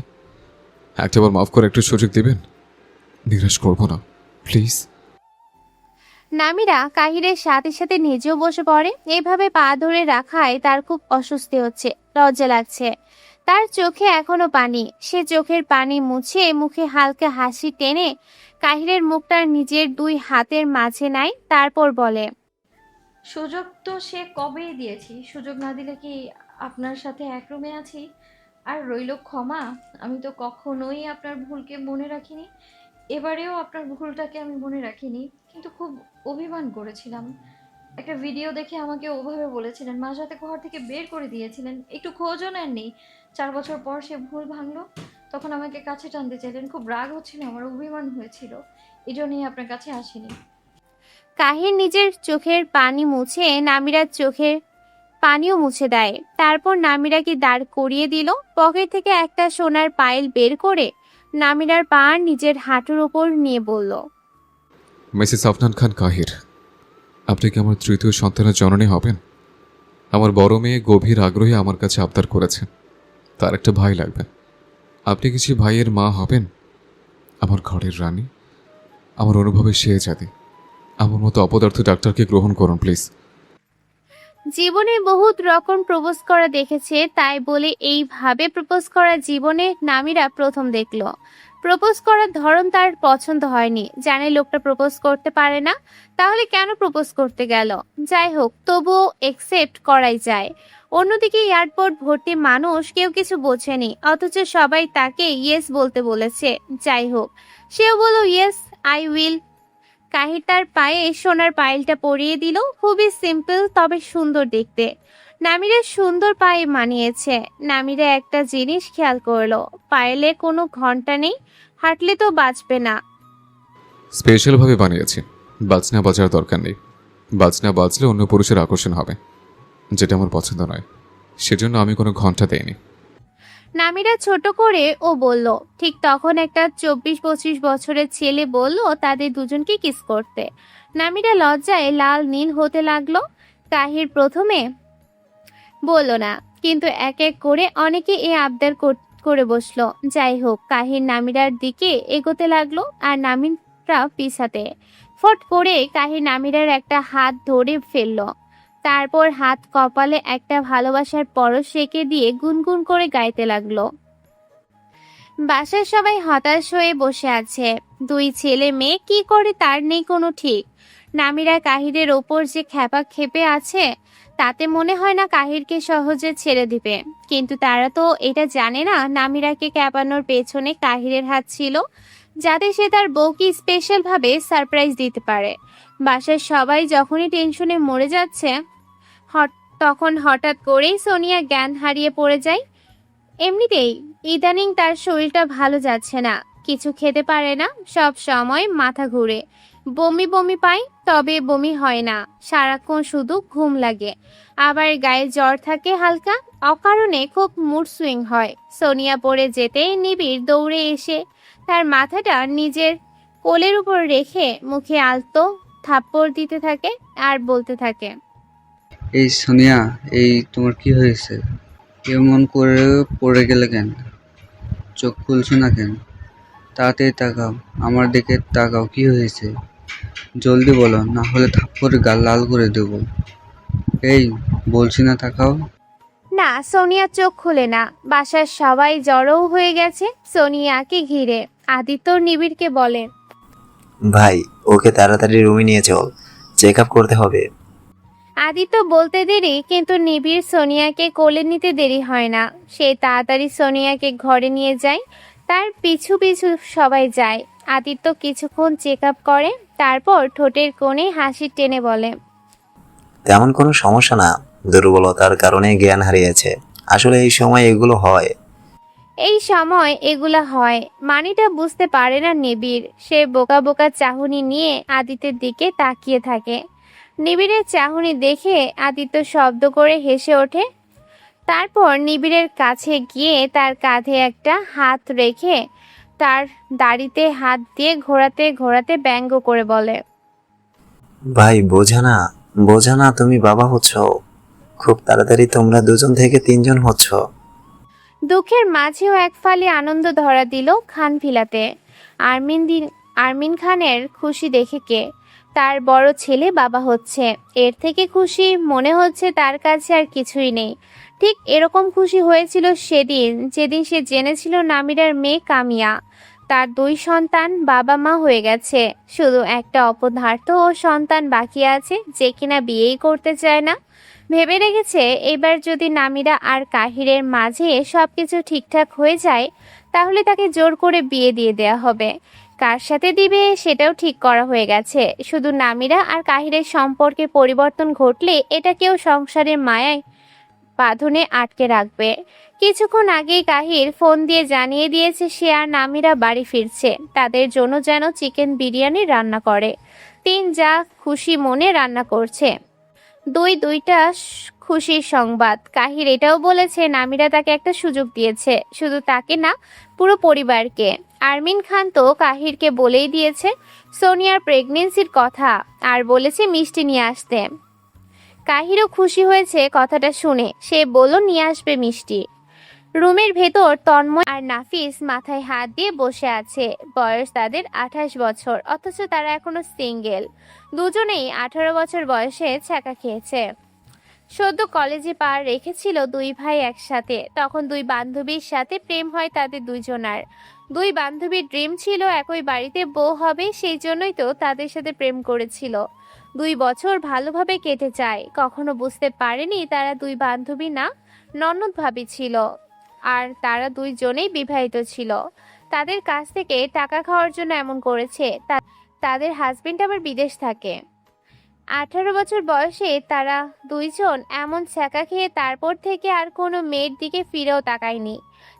একটাবার মাফ করে একটু সুযোগ দেবেন? নিরাশ করবো না, প্লিজ। নামিরা কাহিরের সাথে সাথে নিজেও বসে পড়ে। এইভাবে পা ধরে রাখায় তার খুব অস্বস্তি হচ্ছে, লজ্জা লাগছে। তার চোখে এখনো পানি। সে চোখের পানি মুছে মুখে হালকা হাসি টেনে কাহিরের মুখটা নিজের 2 হাতের মাঝে নেয়, তারপর বলে, সুযোগ তো সে কবেই দিয়েছি, সুযোগ না দিলে কি আপনার সাথে এক রুমে আছি? আর রইল ক্ষমা, আমি তো কখনোই আপনার ভুলকে মনে রাখিনি। এবারেও আপনার ভুলটাকে আমি মনে রাখিনি, কিন্তু খুব অভিমান করেছিলাম। একটা ভিডিও দেখে আমাকে ওভাবে বলেছিলেন, মাঝরাতে ঘর থেকে বের করে দিয়েছিলেন, একটু খোঁজও নেননি। 4 বছর পর সে ভুল ভাঙলো, তখন আমাকে কাছে টানতে চাইলেন। খুব রাগ হচ্ছিল, আমার অভিমান হয়েছিল, এই জন্যই আপনার কাছে আসিনি। কাহির নিজের চোখের পানি মুছে নামিরার চোখের পানিও মুছে দেয়। তারপর নামিরাকে দাঁড় করিয়ে দিল। পকেট থেকে একটা সোনার পাইল বের করে নামিরার পা নিজের হাঁটুর ওপর নিয়ে বলল, মিসেস আফনান খান কাহির, আপনি কি আমার তৃতীয় সন্তানের জননী হবেন? আমার বড় মেয়ে গভীর আগ্রহে আমার কাছে আবদার করেছে, তার একটা ভাই লাগবে। আপনি কিছু ভাইয়ের মা হবেন? আমার ঘরের রানী, আমার অনুভবে সে জাতি। আমার মতো অপদার্থ ডাক্তারকে গ্রহণ করুন প্লিজ। জীবনে বহুত রকম প্রপোজ করা দেখেছে, তাই বলে এইভাবে প্রপোজ করা জীবনে নামিরা প্রথম দেখলো। প্রপোজ করার ধরন তার পছন্দ হয়নি, জানে লোকটা প্রপোজ করতে পারে না, তাহলে কেন প্রপোজ করতে গেল? যাই হোক, তবুও একসেপ্ট করাই যায়। অন্যদিকে এয়ারপোর্ট ভর্তি মানুষ, কেউ কিছু বোঝেনি, অথচ সবাই তাকে ইয়েস বলতে বলেছে। যাই হোক, সেও বলল ইয়েস আই উইল। কাহির তার পায়ে সোনার পায়েলটা পরিয়ে দিল। খুবই সিম্পল তবে সুন্দর দেখতে। নামিরের সুন্দর পায়ে মানিয়েছে। নামিরা একটা জিনিস খেয়াল করলো, পায়েলে কোনো ঘন্টা নেই, হাঁটলে তো বাঁচবে না। স্পেশালভাবে বানিয়েছি, বাজনা বাজার দরকার নেই। বাজনা বাজলে অন্য পুরুষের আকর্ষণ হবে, যেটা আমার পছন্দ নয়। সেজন্য আমি কোনো ঘন্টা দেইনি। নামিরা ছোট করে ও বলল। ঠিক তখন একটা 24-25 বছরের ছেলে বলল তাদের দুজনকে কিস করতে। নামিরা লজ্জায় লাল নীল হতে লাগলো। কাহির প্রথমে বলল না, কিন্তু এক এক করে অনেকে এ আবদার করে বসলো। যাই হোক, কাহির নামিরার দিকে এগোতে লাগলো আর নামিরা পিছাতে। ফট করে কাহির নামিরার একটা হাত ধরে ফেললো, তারপর হাত কপালে একটা ভালোবাসার পরশ রেখে দিয়ে গুনগুন করে গাইতে লাগলো। বাসার সবাই হতাশ হয়ে বসে আছে। 2 ছেলে মেয়ে কি করে তার নেই কোনো ঠিক। নামিরা কাহিরের ওপর যে খেপা খেপে আছে, তাতে মনে হয় না কাহিরকে সহজে ছেড়ে দিবে। কিন্তু তারা তো এটা জানে না নামিরাকে ক্যাপানোর পেছনে কাহিরের হাত ছিল, যাতে সে তার বউকে স্পেশাল ভাবে সারপ্রাইজ দিতে পারে। বাসার সবাই যখনই টেনশনে মরে যাচ্ছে, তখন হঠাৎ করেই সোনিয়া জ্ঞান হারিয়ে পড়ে যায়। এমনিতেই ইদানিং তার শরীরটা ভালো যাচ্ছে না, কিছু খেতে পারে না, সব সময় মাথা ঘুরে, বমি বমি পায়, তবে বমি হয় না, সারাক্ষণ শুধু ঘুম লাগে, আবার গায়ে জ্বর থাকে হালকা, অকারণে খুব মুড সুইং হয়। সোনিয়া পড়ে যেতেই নিবিড় দৌড়ে এসে তার মাথাটা নিজের কোলের উপর রেখে মুখে আলতো থাপ্পড় দিতে থাকে আর বলতে থাকে, এই সোনিয়া, এই তোমার কি হয়েছে? এমন করে পড়ে গেলে কেন? চোখ খুলছো না কেন? তাড়াতাড়ি তাকাও, আমার দিকে তাকাও, কি হয়েছে? জলদি বলো, না হলে থাপ্পড়ে গাল লাল করে দেবো। এই বলছি না, তাকাও। না, সোনিয়া চোখ খুলে না। বাসার সবাই জড়ো হয়ে গেছে সোনিয়াকে ঘিরে। আদিত্য নিবিড়কে বলে, ভাই, ওকে তাড়াতাড়ি রুমে নিয়ে চল, চেক আপ করতে হবে। আদিত্য বলতে দেরি, কিন্তু নিবিড় সোনিয়াকে কোলে নিতে দেরি হয় না। সে তাড়াতাড়ি সোনিয়াকে ঘরে নিয়ে যায়, তার পিছু পিছু সবাই যায়। আদিত্য কিছুক্ষণ চেক আপ করে, তারপর ঠোঁটের কোণে হাসি টেনে বলে, তেমন কোনো সমস্যা না, দুর্বলতার কারণে জ্ঞান হারিয়েছে। আসলে এই সময় এগুলো হয়। এই সময় এগুলা হয়, মানিটা বুঝতে পারে না নিবিড়। সে বোকা বোকা চাহনি নিয়ে আদিত্যের দিকে তাকিয়ে থাকে। নিবিড়ের চাহনি দেখে আদিত্য শব্দ করে হেসে ওঠে। তারপর নিবিড়ের কাছে গিয়ে তার কাঁধে একটা হাত রেখে তার দাড়িতে হাত দিয়ে ঘোরাতে ঘোরাতে ব্যঙ্গ করে বলে, ভাই বোঝা না তুমি বাবা হচ্ছ, খুব তাড়াতাড়ি তোমরা 2জন থেকে 3জন হচ্ছ। দুঃখের মাঝেও এক ফালি আনন্দ ধরা দিল খান ভিলাতে। আরমিন খানের খুশি দেখে কে, তার বড় ছেলে বাবা হচ্ছে, এর থেকে খুশি মনে হচ্ছে তার কাছে আর কিছুই নেই। ঠিক এরকম খুশি হয়েছিল যেদিন সে জেনেছিল নামিরার মেয়ে কামিয়া তার 2 সন্তান বাবা মা হয়ে গেছে। শুধু একটা অপদার্থ ও সন্তান বাকি আছে, যে কিনা বিয়েই করতে চায় না। ভেবে রেখেছে এবার যদি নামিরা আর কাহিরের মাঝে সবকিছু ঠিকঠাক হয়ে যায় তাহলে তাকে জোর করে বিয়ে দিয়ে দেয়া হবে। কার সাথে দিবে সেটাও ঠিক করা হয়ে গেছে। শুধু নামিরা আর কাহিরের সম্পর্কে পরিবর্তন ঘটলে এটাকেও সংসারের মায়ায় বাঁধনে আটকে রাখবে। কিছুক্ষণ আগেই কাহির ফোন দিয়ে জানিয়ে দিয়েছে সে আর নামিরা বাড়ি ফিরছে। তাদের জন্য যেন চিকেন বিরিয়ানি রান্না করে। 3 যা খুশি মনে রান্না করছে। দুইটা খুশির সংবাদ। কাহির এটাও বলেছে নামিরা তাকে একটা সুযোগ দিয়েছে, শুধু তাকে না পুরো পরিবারকে। আরমিন খান তো কাহিরকে বলেই দিয়েছে সোনিয়ার প্রেগনেন্সির কথা, আর বলেছে মিষ্টি নিয়ে আসতে। কাহিরও খুশি হয়েছে কথাটা শুনে, সে বলল নিয়ে আসবে মিষ্টি। রুমের ভেতর তন্ময় আর নাফিস মাথায় হাত দিয়ে বসে আছে। বয়স তাদের 28 বছর, অথচ তারা এখনো সিঙ্গেল। দুজনেই 18 বছর বয়সে ছ্যাঁকা খেয়েছে। সদ্য কলেজে পা রেখেছিল 2 ভাই একসাথে। তখন 2 বান্ধবীর সাথে প্রেম হয় তাদের দুজনার। 2 বান্ধবীর ড্রিম ছিল একই বাড়িতে বউ হবে, সেই জন্যই তো তাদের সাথে প্রেম করেছিল। 2 বছর ভালোভাবে কেটে যায়। কখনো বুঝতে পারেনি তারা 2 বান্ধবী না, ননদ ভাবি ছিল। আর তারা 2 জনেই বিবাহিত ছিল। তাদের কাছ থেকে টাকা খাওয়ার জন্য এমন করেছে। তাদের হাজবেন্ড আবার বিদেশ থাকে। 18 বছর বয়সে তারা 2 জন এমন ছ্যাঁকা খেয়ে তারপর থেকে আর কোনো মেয়ের দিকে ফিরেও তাকায়নি।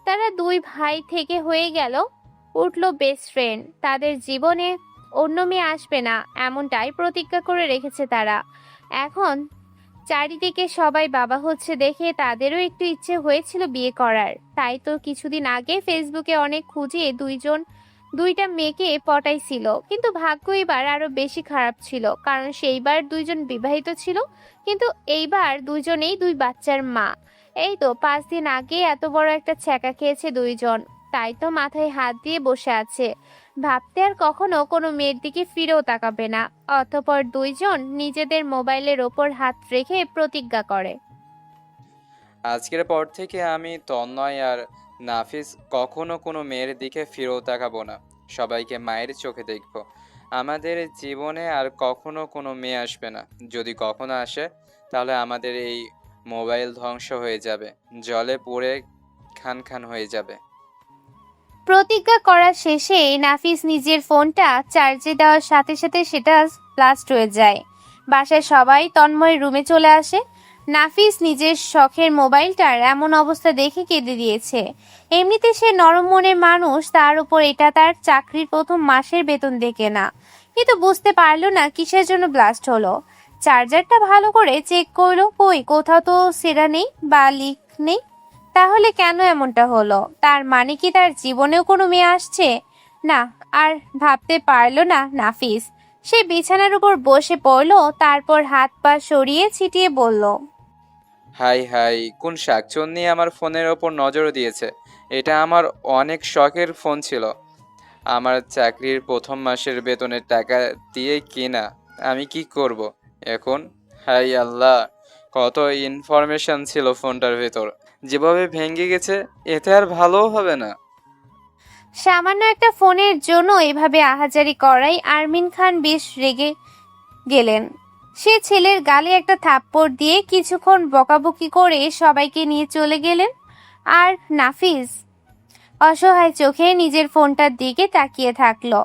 তারা 2 ভাই থেকে হয়ে গেল উঠল বেস্ট ফ্রেন্ড। তাদের জীবনে অন্য মেয়ে আসবে না, এমনটাই প্রতিজ্ঞা করে রেখেছে তারা। এখন চারিদিকে সবাই বাবা হচ্ছে দেখে তাদেরও একটু ইচ্ছে হয়েছিল বিয়ে করার। তাই তো কিছুদিন আগে ফেসবুকে অনেক খুঁজে 2টা মেয়েকে পটাইছিল। কিন্তু ভাগ্য এবার আরো বেশি খারাপ ছিল, কারণ সেইবার 2 জন বিবাহিত ছিল, কিন্তু এইবার 2 জনেই 2 বাচ্চার মা। এই তো 5 দিন আগে এত বড় একটা ছ্যাঁকা খেয়েছে 2 জন। তাই তো মাথায় হাত দিয়ে বসে আছে, ভাবতে আর কখনো কোনো মেয়ের দিকে ফিরেও তাকাবে না। অতঃপর 2 জন নিজেদের মোবাইলের ওপর হাত রেখে প্রতিজ্ঞা করে, আজকের পর থেকে আমি তন্ময় আর নাফিস কখনো কোনো মেয়ের দিকে ফিরেও তাকাবো না। সবাইকে মায়ের চোখে দেখব। আমাদের জীবনে আর কখনো কোনো মেয়ে আসবে না। যদি কখনো আসে তাহলে আমাদের এই মোবাইল ধ্বংস হয়ে যাবে, জলে পড়ে খান খান হয়ে যাবে। প্রতিজ্ঞা করার শেষে নাফিস নিজের ফোনটা চার্জে দেওয়ার সাথে সাথে সেটা ব্লাস্ট হয়ে যায়। বাসায় সবাই তন্ময় রুমে চলে আসে। নাফিস নিজের শখের মোবাইলটার এমন অবস্থা দেখে কেঁদে দিয়েছে। এমনিতে সে নরম মনের মানুষ, তার উপর এটা তার চাকরির প্রথম মাসের বেতন দেখে না, কিন্তু বুঝতে পারলো না কিসের জন্য ব্লাস্ট হলো। চার্জারটা ভালো করে চেক করলো, কই কোথাও তো সেরা নেই বা লিক নেই। তাহলে কেন এমনটা হলো? তার মানে কি তার জীবনেও কোনো মেয়ে আসছে না? আর ভাবতে পারলো না নাফিস। সে বিছানার উপর বসে পড়লো, তারপর হাত পা সরিয়ে ছিটিয়ে বলল, হাই হাই, কোন শাকচুন্নি আমার ফোনের ওপর নজর দিয়েছে? এটা আমার অনেক শখের ফোন ছিল, আমার চাকরির প্রথম মাসের বেতনের টাকা দিয়ে কিনা। আমি কি করব এখন? হাই আল্লাহ, কত ইনফরমেশন ছিল ফোনটার ভেতর, যেভাবে ভেঙে গেছে এতে আর ভালোও হবে না। সামান্য একটা ফোনের জন্য এভাবে আহাজারি করাই আরমিন খান বেশ রেগে গেলেন। সে ছেলের গালে একটা থাপ্পড় দিয়ে কিছুক্ষণ বকাবকি করে সবাইকে নিয়ে চলে গেলেন। আর নাফিস অসহায় চোখে নিজের ফোনটার দিকে তাকিয়ে থাকলো।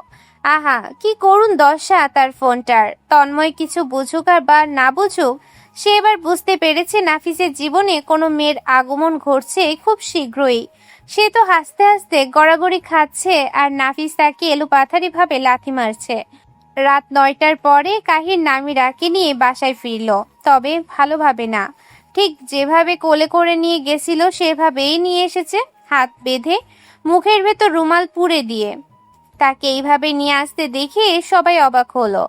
আহা, কি করুণ দশা তার ফোনটার। তন্ময় কিছু বুঝুক আর বা না বুঝুক, সে এবার বুঝতে পেরেছে নাফিসের জীবনে কোনো মেয়ের আগমন ঘটছে খুব শীঘ্রই। সে তো হাসতে হাসতে গড়াগড়ি খাচ্ছে আর নাফিস তাকে এলোপাথারিভাবে লাথি মারছে। রাত 9টার পরে কাহির নামিরাকে নিয়ে বাসায় ফিরল, তবে ভালোভাবে না। ঠিক যেভাবে কোলে করে নিয়ে গেছিল সেভাবেই নিয়ে এসেছে, হাত বেঁধে মুখের ভেতর রুমাল পুরে দিয়ে। তাকে এইভাবে নিয়ে আসতে দেখে সবাই অবাক হলো।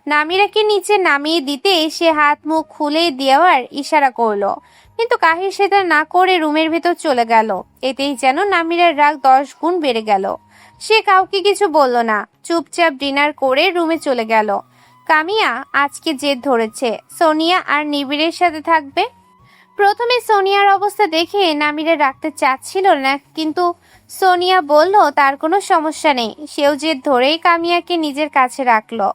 নামিরাকে নিচে নামিয়ে দিতে সে হাত মুখ খুলে দেওয়ার ইশারা করলো, কিন্তু কাহির সেটা না করে রুমের ভেতর চলে গেল। এতেই যেন নামিরার রাগ 10 গুণ বেড়ে গেল। সে কাউকে কিছু বলল না, চুপচাপ ডিনার করে রুমে চলে গেল। কামিয়া আজকে জেদ ধরেছে সোনিয়া আর নিবিড়ের সাথে থাকবে। প্রথমে সোনিয়ার অবস্থা দেখে নামিরা রাখতে চাচ্ছিল না, কিন্তু সোনিয়া বলল তার কোনো সমস্যা নেই। সেও জেদ ধরেই কামিয়াকে নিজের কাছে রাখলো।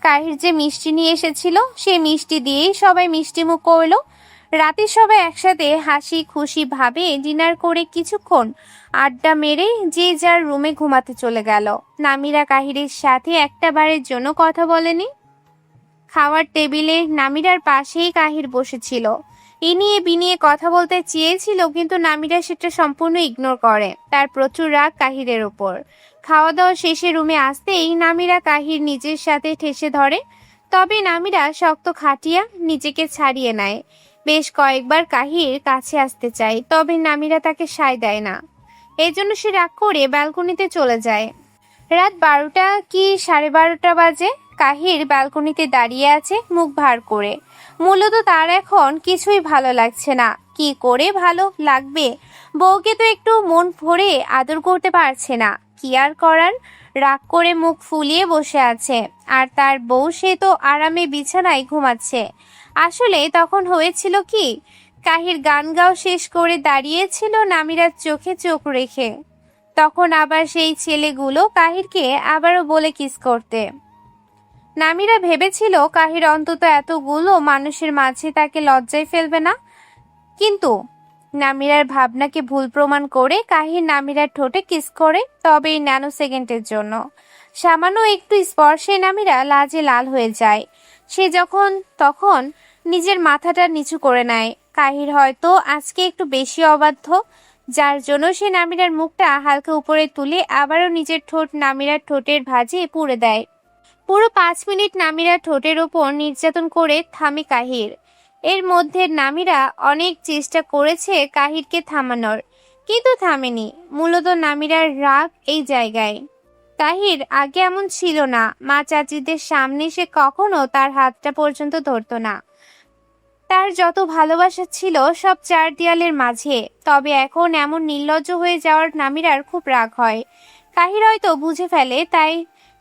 কাহির যে মিষ্টি নিয়ে এসেছিল সে মিষ্টি দিয়েই সবাই মিষ্টিমুখ করলো। রাতে সবাই একসাথে হাসি খুশি ভাবে ডিনার করে কিছুক্ষণ আড্ডা মেরে যে যার রুমে ঘুমাতে চলে গেল। নামিরা কাহিরের সাথে একটা বারের জন্য কথা বলেনি। খাওয়ার টেবিলে নামিরার পাশেই কাহির বসেছিল। ইনিয়ে বিনিয়ে কথা বলতে চেয়েছিল, কিন্তু নামিরা সেটা সম্পূর্ণ ইগনোর করে। তার প্রচুর রাগ কাহিরের ওপর। খাওয়া দাওয়া শেষে রুমে আসতেই নামিরা কাহির নিজের সাথে ঠেসে ধরে, তবে নামিরা শক্ত খাটিয়া নিজেকে ছাড়িয়ে নেয়। বেশ কয়েকবার কাহির কাছে আসতে চায়, তবে নামিরা তাকে সায় দেয় না। এজন্য সে রাগ করে ব্যালকনিতে চলে যায়। রাত 12টা কি 12:30 বাজে। কাহির ব্যালকনিতে দাঁড়িয়ে আছে মুখ ভার করে। মূলত তার এখন কিছুই ভালো লাগছে না। কি করে ভালো লাগবে? বউকে তো একটু মন ভরে আদর করতে পারছে না। কি আর করার, রাগ করে মুখ ফুলিয়ে বসে আছে। আর তার বউ সে তো আরামে বিছানায় ঘুমাচ্ছে। আসলে তখন হয়েছিল কি, কাহির গান গাও শেষ করে দাঁড়িয়েছিল নামিরার চোখে চোখ রেখে। তখন আবার সেই ছেলেগুলো কাহিরকে আবারও বলে কিস করতে। নামিরা ভেবেছিল কাহির অন্তত এতগুলো মানুষের মাঝে তাকে লজ্জায় ফেলবে না, কিন্তু নামিরার ভাবনাকে ভুল প্রমাণ করে কাহির নামিরার ঠোঁটে কিস করে, তবে ন্যানো সেকেন্ডের জন্য। সামান্য একটু স্পর্শে নামিরা লাজে লাল হয়ে যায়। সে তখন নিজের মাথাটা নিচু করে নেয়। কাহির হয়তো আজকে একটু বেশি অবাধ্য, যার জন্য সে নামিরার মুখটা হালকা উপরে তুলে আবারও নিজের ঠোঁট নামিরার ঠোঁটের ভাঁজে পুড়ে দেয়। পুরো 5 মিনিট নামিরার ঠোঁটের ওপর নির্যাতন করে থামে কাহির। এর মধ্যে নামিরা অনেক চেষ্টা করেছে কাহিরকে থামানোর, কিন্তু থামেনি। মূলত নামিরার রাগ এই জায়গায়। কাহির আগে এমন ছিল না। মা চাচিদের সামনে সে কখনো তার হাতটা পর্যন্ত ধরতো না। তার যত ভালোবাসা ছিল সব 4 দেয়ালের মাঝে। তবে এখন এমন নির্লজ্জ হয়ে যাওয়ার নামিরার খুব রাগ হয়। কাহির হয়তো বুঝে ফেলে, তাই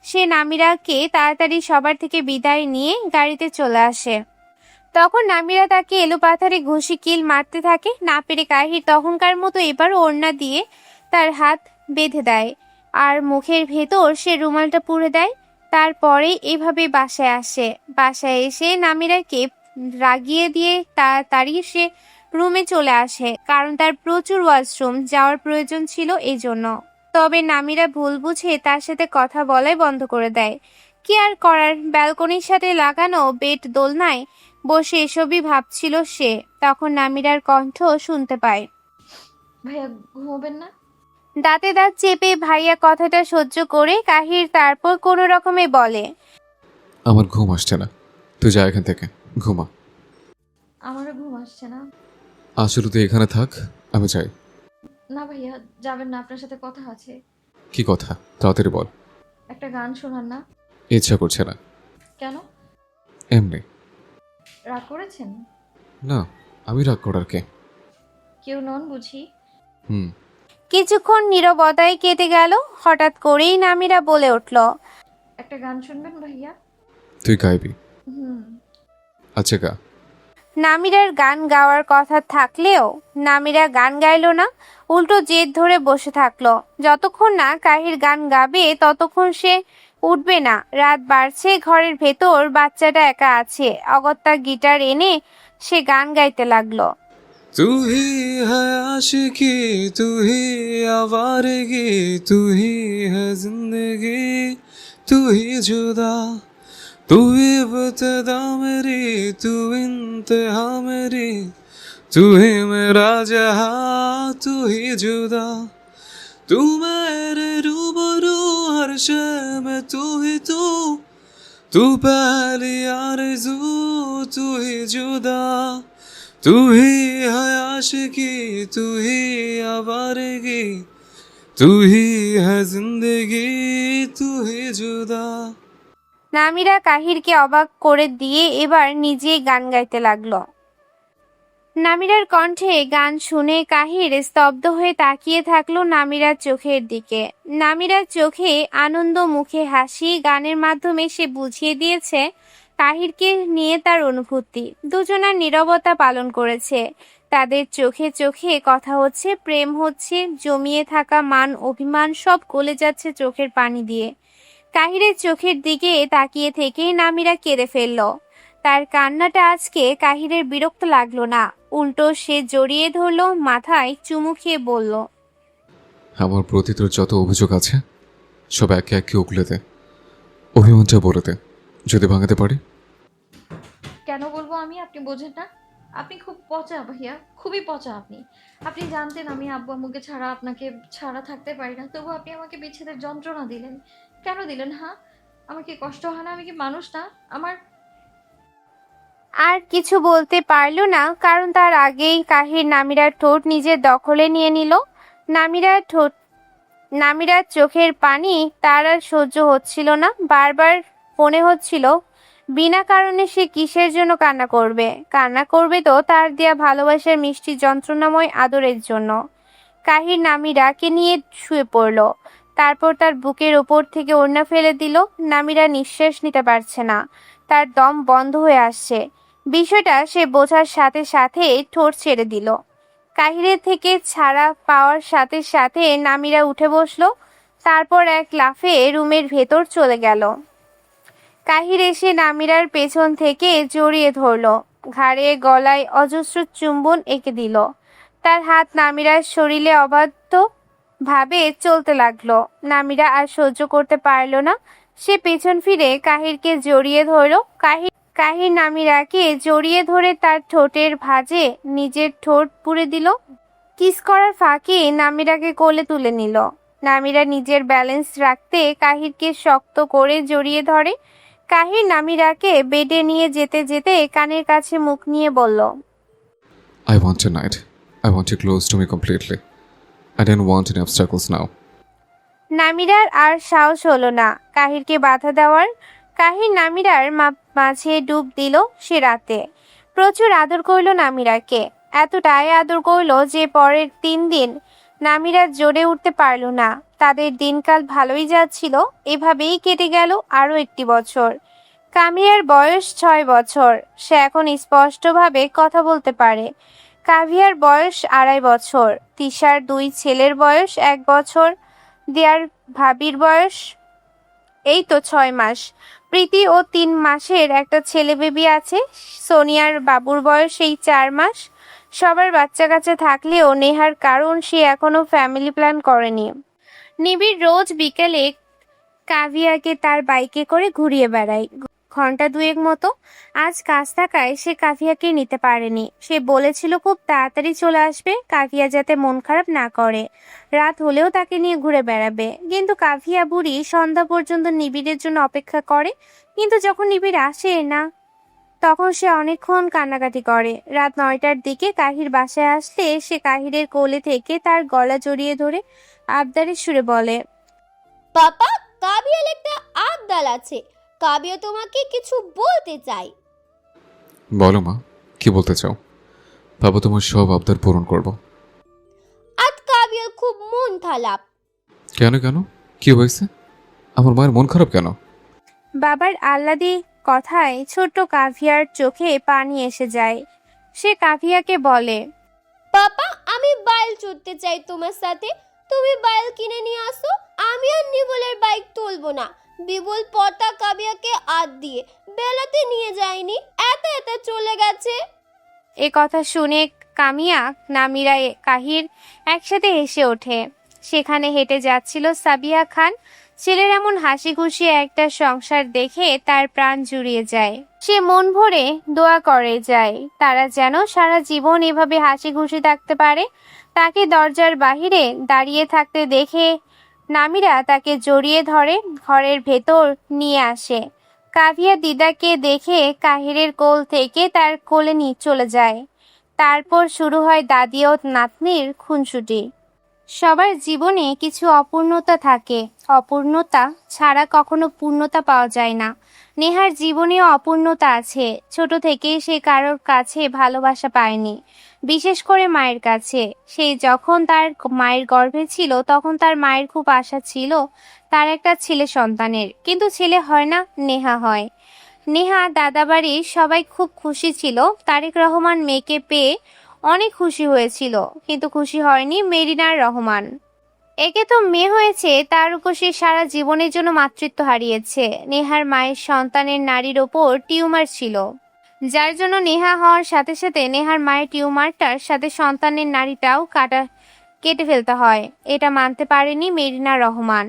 সে নামিরাকে তাড়াতাড়ি সবার থেকে বিদায় নিয়ে গাড়িতে চলে আসে। তখন নামিরা তাকে এলোপাথারি ঘুষি কিল মারতে থাকে। না পেরে কাহির তখনকার মতো এবার ওড়না দিয়ে তার হাত বেঁধে দেয় আর মুখের ভেতর সে রুমালটা পুরে দেয়। তারপরে এভাবে বাসায় আসে। বাসায় এসে নামিরাকে রাগিয়ে দিয়ে তাড়াতাড়ি সে রুমে চলে আসে, কারণ তার প্রচুর ওয়াশরুম যাওয়ার প্রয়োজন ছিল এই জন্য। তবে নামিরা ভুল বুঝে তার সাথে কথা বলাই বন্ধ করে দেয়। কি আর করার, ব্যালকনির সাথে লাগানো বেড দোলনায় বসে এসবই ভাবছিল সে। তখন নামিরার কণ্ঠ শুনতে পায়। ভাইয়া ঘুমোবেন না? দাঁতে দাঁত চেপে ভাইয়া কথাটা সহ্য করে কাহির তারপর কোনো রকমে বলে, আমার ঘুম আসছে না, তুই যা এখান থেকে, ঘুমা। আমারও ঘুম আসছে না। আসলে তুই এখানে থাক, আমি যাই। না ভাইয়া যাবেন না, আপনার সাথে কথা আছে। কি কথা, তাড়াতাড়ি বল। একটা গান শোনান না। ইচ্ছা করছে না। কেন? এমনি। রাগ করেছেন? না, আমি রাগ করার কে? কেউ নন বুঝি? কিছুক্ষণ নীরবতায় কেটে গেল। হঠাৎ করেই নামিরা বলে উঠল, একটা গান শুনবেন ভাইয়া? তুই গাইবি? হুম। আচ্ছা গা। নামিরার গান গাওয়ার কথা থাকলেও নামিরা গান গাইল না, উল্টো জেদ ধরে বসে থাকলো। যতক্ষণ না কাহির গান গাবে ততক্ষণ সে উঠবে না। রাত বাড়ছে, ঘরের ভেতর বাচ্চাটা একা আছে। অগত্যা গিটার এনে সে গান গাইতে লাগলো। तू ही है आशिकी, तू ही आवारगी, तू ही है जिंदगी, तू ही जुदा, तू ही इब्तिदा मेरी, तू इंतहा मेरी, तू ही मेरा जहां, तू ही जुदा, तू मेरे रूबरू हर शय में, तू ही तू पहली आरज़ू, तू ही जुदा, तू ही है आशिकी, तू ही आवारगी, तू ही है जिंदगी, तू ही जुदा। নামিরা কাহিরকে অবাক করে দিয়ে এবার নিজেই গান গাইতে লাগলো। নামিরার কণ্ঠে গান শুনে কাহির স্তব্ধ হয়ে তাকিয়ে থাকলো নামিরার চোখের দিকে। নামিরার চোখে আনন্দ, মুখে হাসি। গানের মাধ্যমে সে বুঝিয়ে দিয়েছে কাহিরকে নিয়ে তার অনুভূতি। দুজনার নীরবতা পালন করেছে। তাদের চোখে চোখে কথা হচ্ছে, প্রেম হচ্ছে, জমিয়ে থাকা মান অভিমান সব গলে যাচ্ছে চোখের পানি দিয়ে। কাহিরের চোখের দিকে তাকিয়ে থেকেই নামিরা কেঁদে ফেলল। তার কান্নাটা আজকে কাহিরের বিরক্ত লাগলো না, উল্টো সে জড়িয়ে ধরল, মাথায় চুমু খেয়ে বলল, আমার প্রতি তোর যত অভিযোগ আছে সব একে একে উগলে দে, অভিমানটা বলে দে, যদি ভাঙাতে পারি। কেন বলবো আমি? আপনি বোঝেন না? আপনি খুব পচা ভাইয়া, খুবই পচা আপনি। আপনি জানতেন আমি আব্বু আম্মুকে ছাড়া আপনাকে ছাড়া থাকতে পারি না, তবু আপনি আমাকে বিচ্ছেদের যন্ত্রণা দিলেন। কেন দিলেন? হ্যাঁ, আমার কি কষ্ট হয় না? আমি কি মানুষ না? আমার আর কিছু বলতে পারল না, কারণ তার আগেই কাহির নামিরার ঠোঁট নিজের দখলে নিয়ে নিল। নামিরার চোখের পানি তার আর সহ্য হচ্ছিল না। বারবার মনে হচ্ছিল বিনা কারণে সে কিসের জন্য কান্না করবে তো তার দেয়া ভালোবাসার মিষ্টি যন্ত্রণাময় আদরের জন্য। কাহির নামিরাকে নিয়ে শুয়ে পড়ল, তারপর তার বুকের ওপর থেকে ওড়না ফেলে দিল। নামিরা নিঃশ্বাস নিতে পারছে না, তার দম বন্ধ হয়ে আসছে। বিষয়টা সে বোঝার সাথে সাথে ঠোঁট ছেড়ে দিল। কাহিরের থেকে ছাড়া পাওয়ার সাথে সাথে নামিরা উঠে বসলো, তারপর এক লাফে রুমের ভেতর চলে গেল। কাহির এসে নামিরার পেছন থেকে জড়িয়ে ধরল, ঘাড়ে গলায় অজস্র চুম্বন এঁকে দিল। তার হাত নামিরার শরীরে অবাধ্য ভাবে চলতে লাগলো। নামিরা আর সহ্য করতে পারল না, সে পেছন ফিরে কাহিরকে জড়িয়ে ধরল। কাহির নামিরাকে জড়িয়ে ধরে তার ঠোঁটের ভাঁজে নিজের ঠোঁট পুরে দিল। কিস করার ফাঁকে নামিরাকে কোলে তুলে নিল। নামিরা নিজের ব্যালেন্স রাখতে কাহিরকে শক্ত করে জড়িয়ে ধরে। কাহির নামিরাকে বেডে নিয়ে যেতে যেতে কানের কাছে মুখ নিয়ে বলল, I want tonight. I want you close to me completely. I don't want any obstacles now. নামিরার আর সাহস হলো না কাহিরকে বাধা দেওয়ার। কাহির নামিরার মাঝে ডুব দিল সে রাতে। প্রচুর আদর করলো নামিরাকে, এতটাই আদর করলো যে পরের 3 দিন নামিরা জোরে উঠতে পারল না। তাদের দিনকাল ভালোই যাচ্ছিল। এভাবেই কেটে গেল আরো 1 বছর। কামিয়ার বয়স 6 বছর। সে এখন স্পষ্টভাবে কথা বলতে পারে। কাভিয়ার বয়স 2.5 বছর। তিশার 2 ছেলের বয়স 1 বছর। দেয়ার ভাবির বয়স এই তো 6 মাস। প্রীতি ও 3 মাসের একটা ছেলে বেবি আছে। সোনিয়ার বাবুর বয়স এই 4 মাস। সবার বাচ্চা কাচ্চা থাকলেও নেহার কারণ সে এখনো ফ্যামিলি প্ল্যান করেনি। নিবিড় রোজ বিকেলে কাভিয়াকে তার বাইকে করে ঘুরিয়ে বেড়ায়, ঘন্টা 2 মতো। আজ কাজ থাকায় সে কাভিয়াকে নিতে পারেনি। সে বলেছিল খুব তাড়াতাড়ি চলে আসবে, কাভিয়া যাতে মন খারাপ না করে, রাত হলেও তাকে নিয়ে ঘুরে বেড়াবে। কিন্তু কাভিয়া বুড়ি সন্ধ্যা পর্যন্ত নিবিড়ের জন্য অপেক্ষা করে, কিন্তু যখন নিবিড় আসে না তখন সে অনেকক্ষণ কান্নাকাটি করে। রাত 9টার দিকে কাহির বাসায় আসলে সে কাহিরের কোলে থেকে তার গলা জড়িয়ে ধরে আবদারের সুরে বলে, পাপা, কাবিয়ার একটা আবদার আছে। কাবিয়া তোমাকে কিছু বলতে চাই। বলো মা, কি বলতে চাও? বাবা তোমার সব আবদার পূরণ করব। আজ কাবিয়ার খুব মন খারাপ। কেন কেন, কি হয়েছে? আমার মায়ের মন খারাপ কেন? বাবার আহ্লাদি কথায় ছোট্ট কাভিয়ার চোখে পানি এসে যায়। সে কাভিয়াকে বলে, পাপা, আমি বাইল চড়তে চাই তোমার সাথে। তুমি বাইল কিনে নিয়ে আসো। আমি আর নিবলের বাইক তুলবো না। বিবুল পটা কাবিয়াকে আদ দিয়ে বেলাতে নিয়ে যায়নি, এত চলে গেছে। এ কথা শুনে কামিয়া, নামিরা, কাহির একসাথে হেসে ওঠে। সেখানে হেঁটে যাচ্ছিল সাবিয়া খান। ছেলের এমন হাসি খুশি একটা সংসার দেখে তার প্রাণ জুড়িয়ে যায়। সে মন ভরে দোয়া করে যায় তারা যেন সারা জীবন এভাবে হাসি খুশি থাকতে পারে। তাকে দরজার বাহিরে দাঁড়িয়ে থাকতে দেখে নামিরা তাকে জড়িয়ে ধরে ঘরের ভেতর নিয়ে আসে। কাভিয়া দিদাকে দেখে কাহিরের কোল থেকে তার কোলে নিয়ে চলে যায়। তারপর শুরু হয় দাদি ও নাতনির খুনসুটি। সবার জীবনে কিছু অপূর্ণতা থাকে, অপূর্ণতা ছাড়া কখনো পূর্ণতা পাওয়া যায় না। নেহার জীবনেও অপূর্ণতা আছে। ছোট থেকেই সে কারোর কাছে ভালোবাসা পায়নি, বিশেষ করে মায়ের কাছে। সে যখন তার মায়ের গর্ভে ছিল তখন তার মায়ের খুব আশা ছিল তার একটা ছেলে সন্তানের, কিন্তু ছেলে হয় না, নেহা হয়। নেহা দাদাবাড়ির সবাই খুব খুশি ছিল। তারেক রহমান মেয়েকে পেয়ে অনেক খুশি হয়েছিল, কিন্তু খুশি হয়নি মেরিনার রহমান। একে তো মেয়ে হয়েছে, তার উপর সে সারা জীবনের জন্য মাতৃত্ব হারিয়েছে। নেহার মায়ের সন্তানের নারীর ওপর টিউমার ছিল, যার জন্য নেহা হওয়ার সাথে সাথে নেহার মায়ের টিউমারটার সাথে সন্তানের নারীটাও কেটে ফেলতে হয়। এটা মানতে পারেনি মেরিনা রহমান।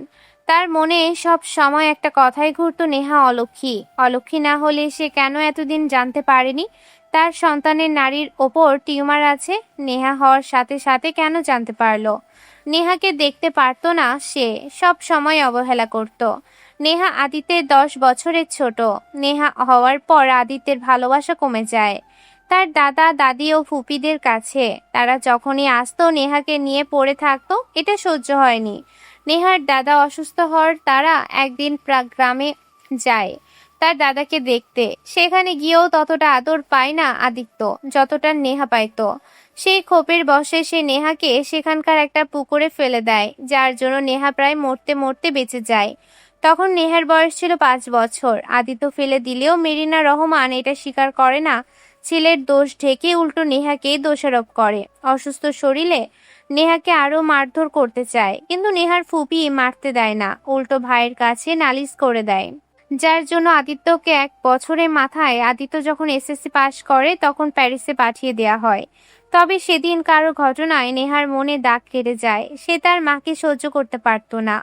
তার মনে সব সময় একটা কথাই ঘুরতো, নেহা অলক্ষী। অলক্ষী না হলে সে কেন এতদিন জানতে পারেনি তার সন্তানের নারীর ওপর টিউমার আছে? নেহা হওয়ার সাথে সাথে কেন জানতে পারলো? নেহাকে দেখতে পারতো না, সে সব সময় অবহেলা করত। নেহা আদিত্যের 10 বছরের ছোট। নেহা হওয়ার পর আদিত্যের ভালোবাসা কমে যায় তার দাদা দাদি ও ফুপিদের কাছে। তারা যখনই আসতো নেহাকে নিয়ে পড়ে থাকতো, এটা সহ্য হয়নি। নেহার দাদা অসুস্থ হওয়ার তারা একদিন গ্রামে যায় তার দাদাকে দেখতে। সেখানে গিয়েও ততটা আদর পায় না আদিত্য যতটা নেহা পাইতো। সেই ক্ষোভের বশে সে নেহাকে সেখানকার একটা পুকুরে ফেলে দেয়, যার জন্য নেহা প্রায় মরতে মরতে বেঁচে যায়। তখন নেহার বয়স ছিল 5 বছর। আদিত্য ফেলে দিলেও মেরিনা রহমান এটা স্বীকার করে না। ছেলের দোষ ঢেকে উল্টো নেহাকে দোষারোপ করে। অসুস্থ শরীরে নেহাকে আরো মারধর করতে চায়, কিন্তু নেহার ফুপি মারতে দেয় না, উল্টো ভাইয়ের কাছে নালিশ করে দেয়। যার জন্য আদিত্যকে 1 বছরের মাথায় আদিত্য যখন এসএসসি পাশ করে তখন প্যারিসে পাঠিয়ে দেয়া হয়। তবে সেদিন কারো ঘটনায় নেহার মনে দাগ কেটে যায়। সে তার মাকে সহ্য করতে পারতো না।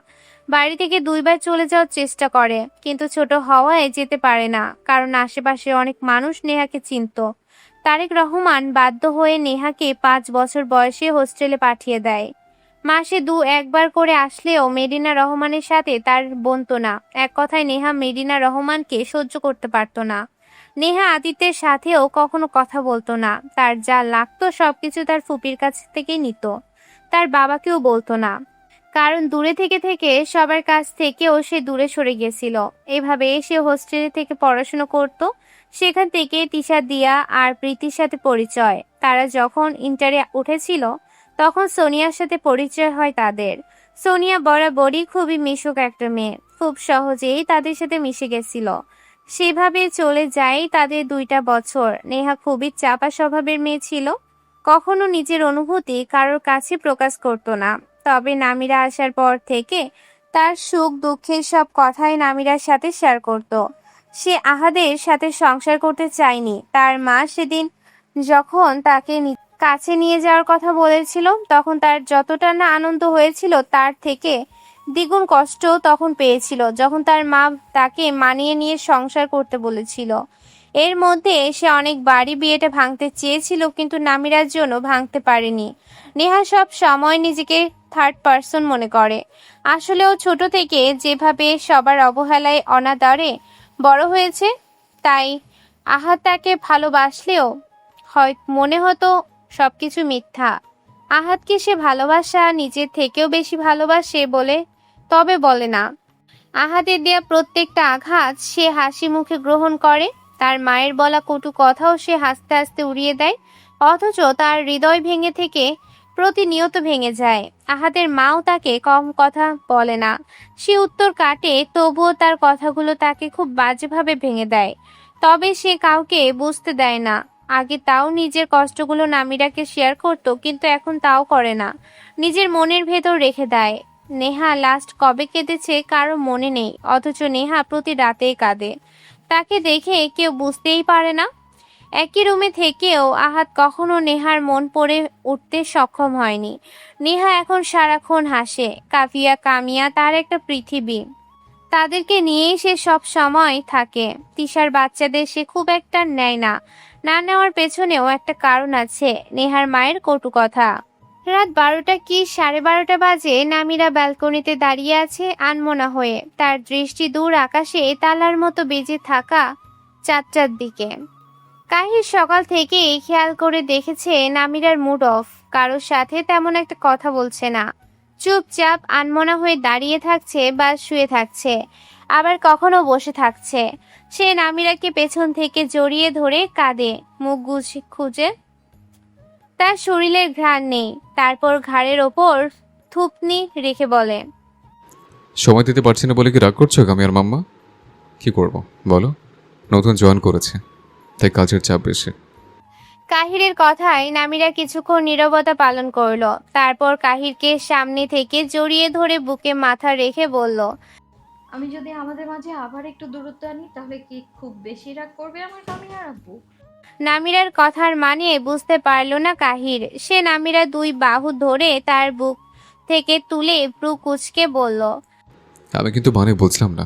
বাড়ি থেকে 2 বার চলে যাওয়ার চেষ্টা করে, কিন্তু ছোট হওয়ায় যেতে পারে না, কারণ আশেপাশে অনেক মানুষ নেহাকে চিনত। তারেক রহমান বাধ্য হয়ে নেহাকে 5 বছর বয়সে হোস্টেলে পাঠিয়ে দেয়। মাসে 2-1 বার করে আসলেও মেরিনা রহমানের সাথে তার বনতো না। এক কথায় নেহা মেরিনা রহমানকে সহ্য করতে পারতো না। নেহা আদিত্যের সাথেও কখনো কথা বলতো না। তার যা লাগতো সবকিছু তার ফুপির কাছ থেকে নিত। তার বাবাকেও বলতো না, কারণ দূরে থেকে থেকে সবার কাছ থেকেও সে দূরে সরে গেছিল। এভাবে সে হোস্টেলে থেকে পড়াশোনা করত। সেখান থেকে তিশা, দিয়া আর প্রীতির সাথে পরিচয়। তারা যখন ইন্টারে উঠেছিল তখন সোনিয়ার সাথে পরিচয় হয় তাদের। সোনিয়া বরাবরই খুবই মিশুক একটা মেয়ে, খুব সহজেই তাদের সাথে মিশে গেছিল। সেভাবে চলে যায় তাদের 2টা বছর। নেহা খুবই চাপা স্বভাবের মেয়ে ছিল, কখনো নিজের অনুভূতি কারোর কাছে প্রকাশ করতো না। তবে নামিরা আসার পর থেকে তার সুখ দুঃখের সব কথাই নামিরার সাথে শেয়ার করত। সে আহাদের সাথে সংসার করতে চায়নি। তার মা সেদিন যখন তাকে কাছে নিয়ে যাওয়ার কথা বলেছিল তখন তার যতটা না আনন্দ হয়েছিল তার থেকে দ্বিগুণ কষ্ট তখন পেয়েছিল যখন তার মা তাকে মানিয়ে নিয়ে সংসার করতে বলেছিল। এর মধ্যে সে অনেক বাড়ি বিয়েটা ভাঙতে চেয়েছিল, কিন্তু নামিরার জন্য ভাঙতে পারেনি। নেহা সব সময় নিজেকে 3rd পারসন মনে করে। আসলেও ছোট থেকে যেভাবে সবার অবহেলায় অনাদরে বড় হয়েছে, তাই আহাদ তাকে ভালোবাসলেও হয় মনে হতো সবকিছু মিথ্যা। আহাদকে সে ভালোবাসা নিজের থেকেও বেশি ভালোবাসে বলে তবে বলে না। আহাদের দেয়া প্রত্যেকটা আঘাত সে হাসি মুখে গ্রহণ করে। তার মায়ের বলা কটু কথাও সে হাসতে হাসতে উড়িয়ে দেয়, অথচ তার হৃদয় ভেঙে থেকে প্রতিনিয়ত ভেঙে যায়। আহাদের মাও তাকে কম কথা বলে না, সে উত্তর কাটে, তবুও তার কথাগুলো তাকে খুব বাজেভাবে ভেঙে দেয়। তবে সে কাউকে বুঝতে দেয় না। আগে তাও নিজের কষ্টগুলো নামিরাকে শেয়ার করতো, কিন্তু এখন তাও করে না, নিজের মনের ভেতর রেখে দেয়। নেহা লাস্ট কবে কেঁদেছে কারো মনে নেই, অথচ নেহা প্রতি রাতেই কাঁদে। তাকে দেখে কেউ বুঝতেই পারে না। একই রুমে থেকেও আহাদ কখনো নেহার মন পড়ে উঠতে সক্ষম হয়নি। নেহা এখন সারাক্ষণ হাসে। কাফিয়া কামিয়া তার একটা পৃথিবী, তাদেরকে নিয়েই সে সব সময় থাকে। তিশার বাচ্চাদের সে খুব একটা নেয় না, না নেওয়ার পেছনেও একটা কারণ আছে, নেহার মায়ের কটু কথা। রাত 12টা কি 12:30 বাজে, নামিরা ব্যালকনিতে দাঁড়িয়ে আছে আনমনা হয়ে। তার দৃষ্টি দূর আকাশে তালার মতো বেজে থাকা চাঁদটার দিকে। কাহির সকাল থেকেই খেয়াল করে দেখেছে নামিরার মুড অফ, কারোর সাথে তেমন একটা কথা বলছে না, চুপচাপ আনমনা হয়ে দাঁড়িয়ে থাকছে বা শুয়ে থাকছে, আবার কখনো বসে থাকছে। সে নামিরাকে পেছন থেকে জড়িয়ে ধরে কাঁদে, মুখ খুঁজে। তার শরীরের ঘ্রাণ নেই। তারপর ঘাড়ের ওপর থুপনি রেখে বলে, সময় দিতে পারছি না বলে কি রাগ করছো কামিয়ার মাম্মা? কি করব বলো, নতুন জয়েন করেছে তাই কাজের চাপ বেশি। কাহিরের কথায় নামিরা কিছুক্ষণ নীরবতা পালন করলো। তারপর কাহিরকে সামনে থেকে জড়িয়ে ধরে বুকে মাথা রেখে বলল, আমি যদি আমাদের মাঝে আবার একটু দূরত্ব আনি তাহলে কি খুব বেশি রাগ করবে আমার কামিয়ার আব্বু? নামিরার কথার মানে বুঝতে পারল না কাহির। সে নামিরা দুই বাহু ধরে তার বুক থেকে তুলে ভ্রু কুঁচকে বলল, আমি কিন্তু মানে বুঝলাম না,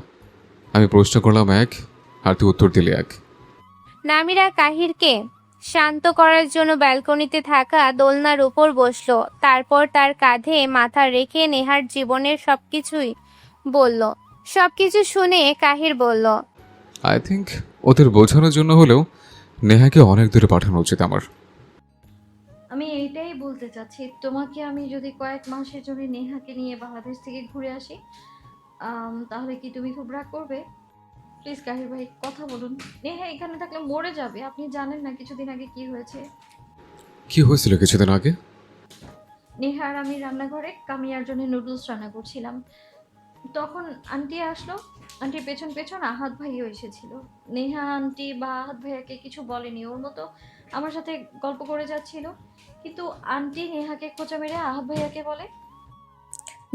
আমি প্রশ্ন করলাম এক আর তুই উত্তর দিলি এক। নামিরা কাহিরকে শান্ত করার জন্য ব্যালকনিতে থাকা দোলনার উপর বসলো। তারপর তার কাঁধে মাথা রেখে নেহার জীবনের সবকিছুই বলল। সবকিছু শুনে কাহির বলল, আই থিঙ্ক ওদের বোঝানোর জন্য হলেও নেহাকে অনেক দূরে পাঠানো উচিত আমার। আমি এইটাই বলতে চাচ্ছি, তোমাকে আমি যদি কয়েক মাসের জন্য নেহাকে নিয়ে বাংলাদেশ থেকে ঘুরে আসি, তাহলে কি তুমি খুব রাগ করবে? প্লিজ কাহির ভাই কথা বলুন। নেহা এখানে থাকলে মরে যাবে। আপনি জানেন না কিছুদিন আগে কি হয়েছে? কি হয়েছিল কিছুদিন আগে? নেহা আর আমি রান্নাঘরে কামিয়ার জন্য নুডলস রান্না করছিলাম। তখন আন্টি আসলো। আন্টির পেছন পেছন আহাদ ভাইও এসেছিল। নেহা আন্টি বা আহাদ ভাইয়াকে কিছু বলেনি, ওর মতো আমার সাথে গল্প করে যাচ্ছিল। কিন্তু আন্টি নেহাকে খোঁচা মেরে আহাদ ভাইয়াকে বলে,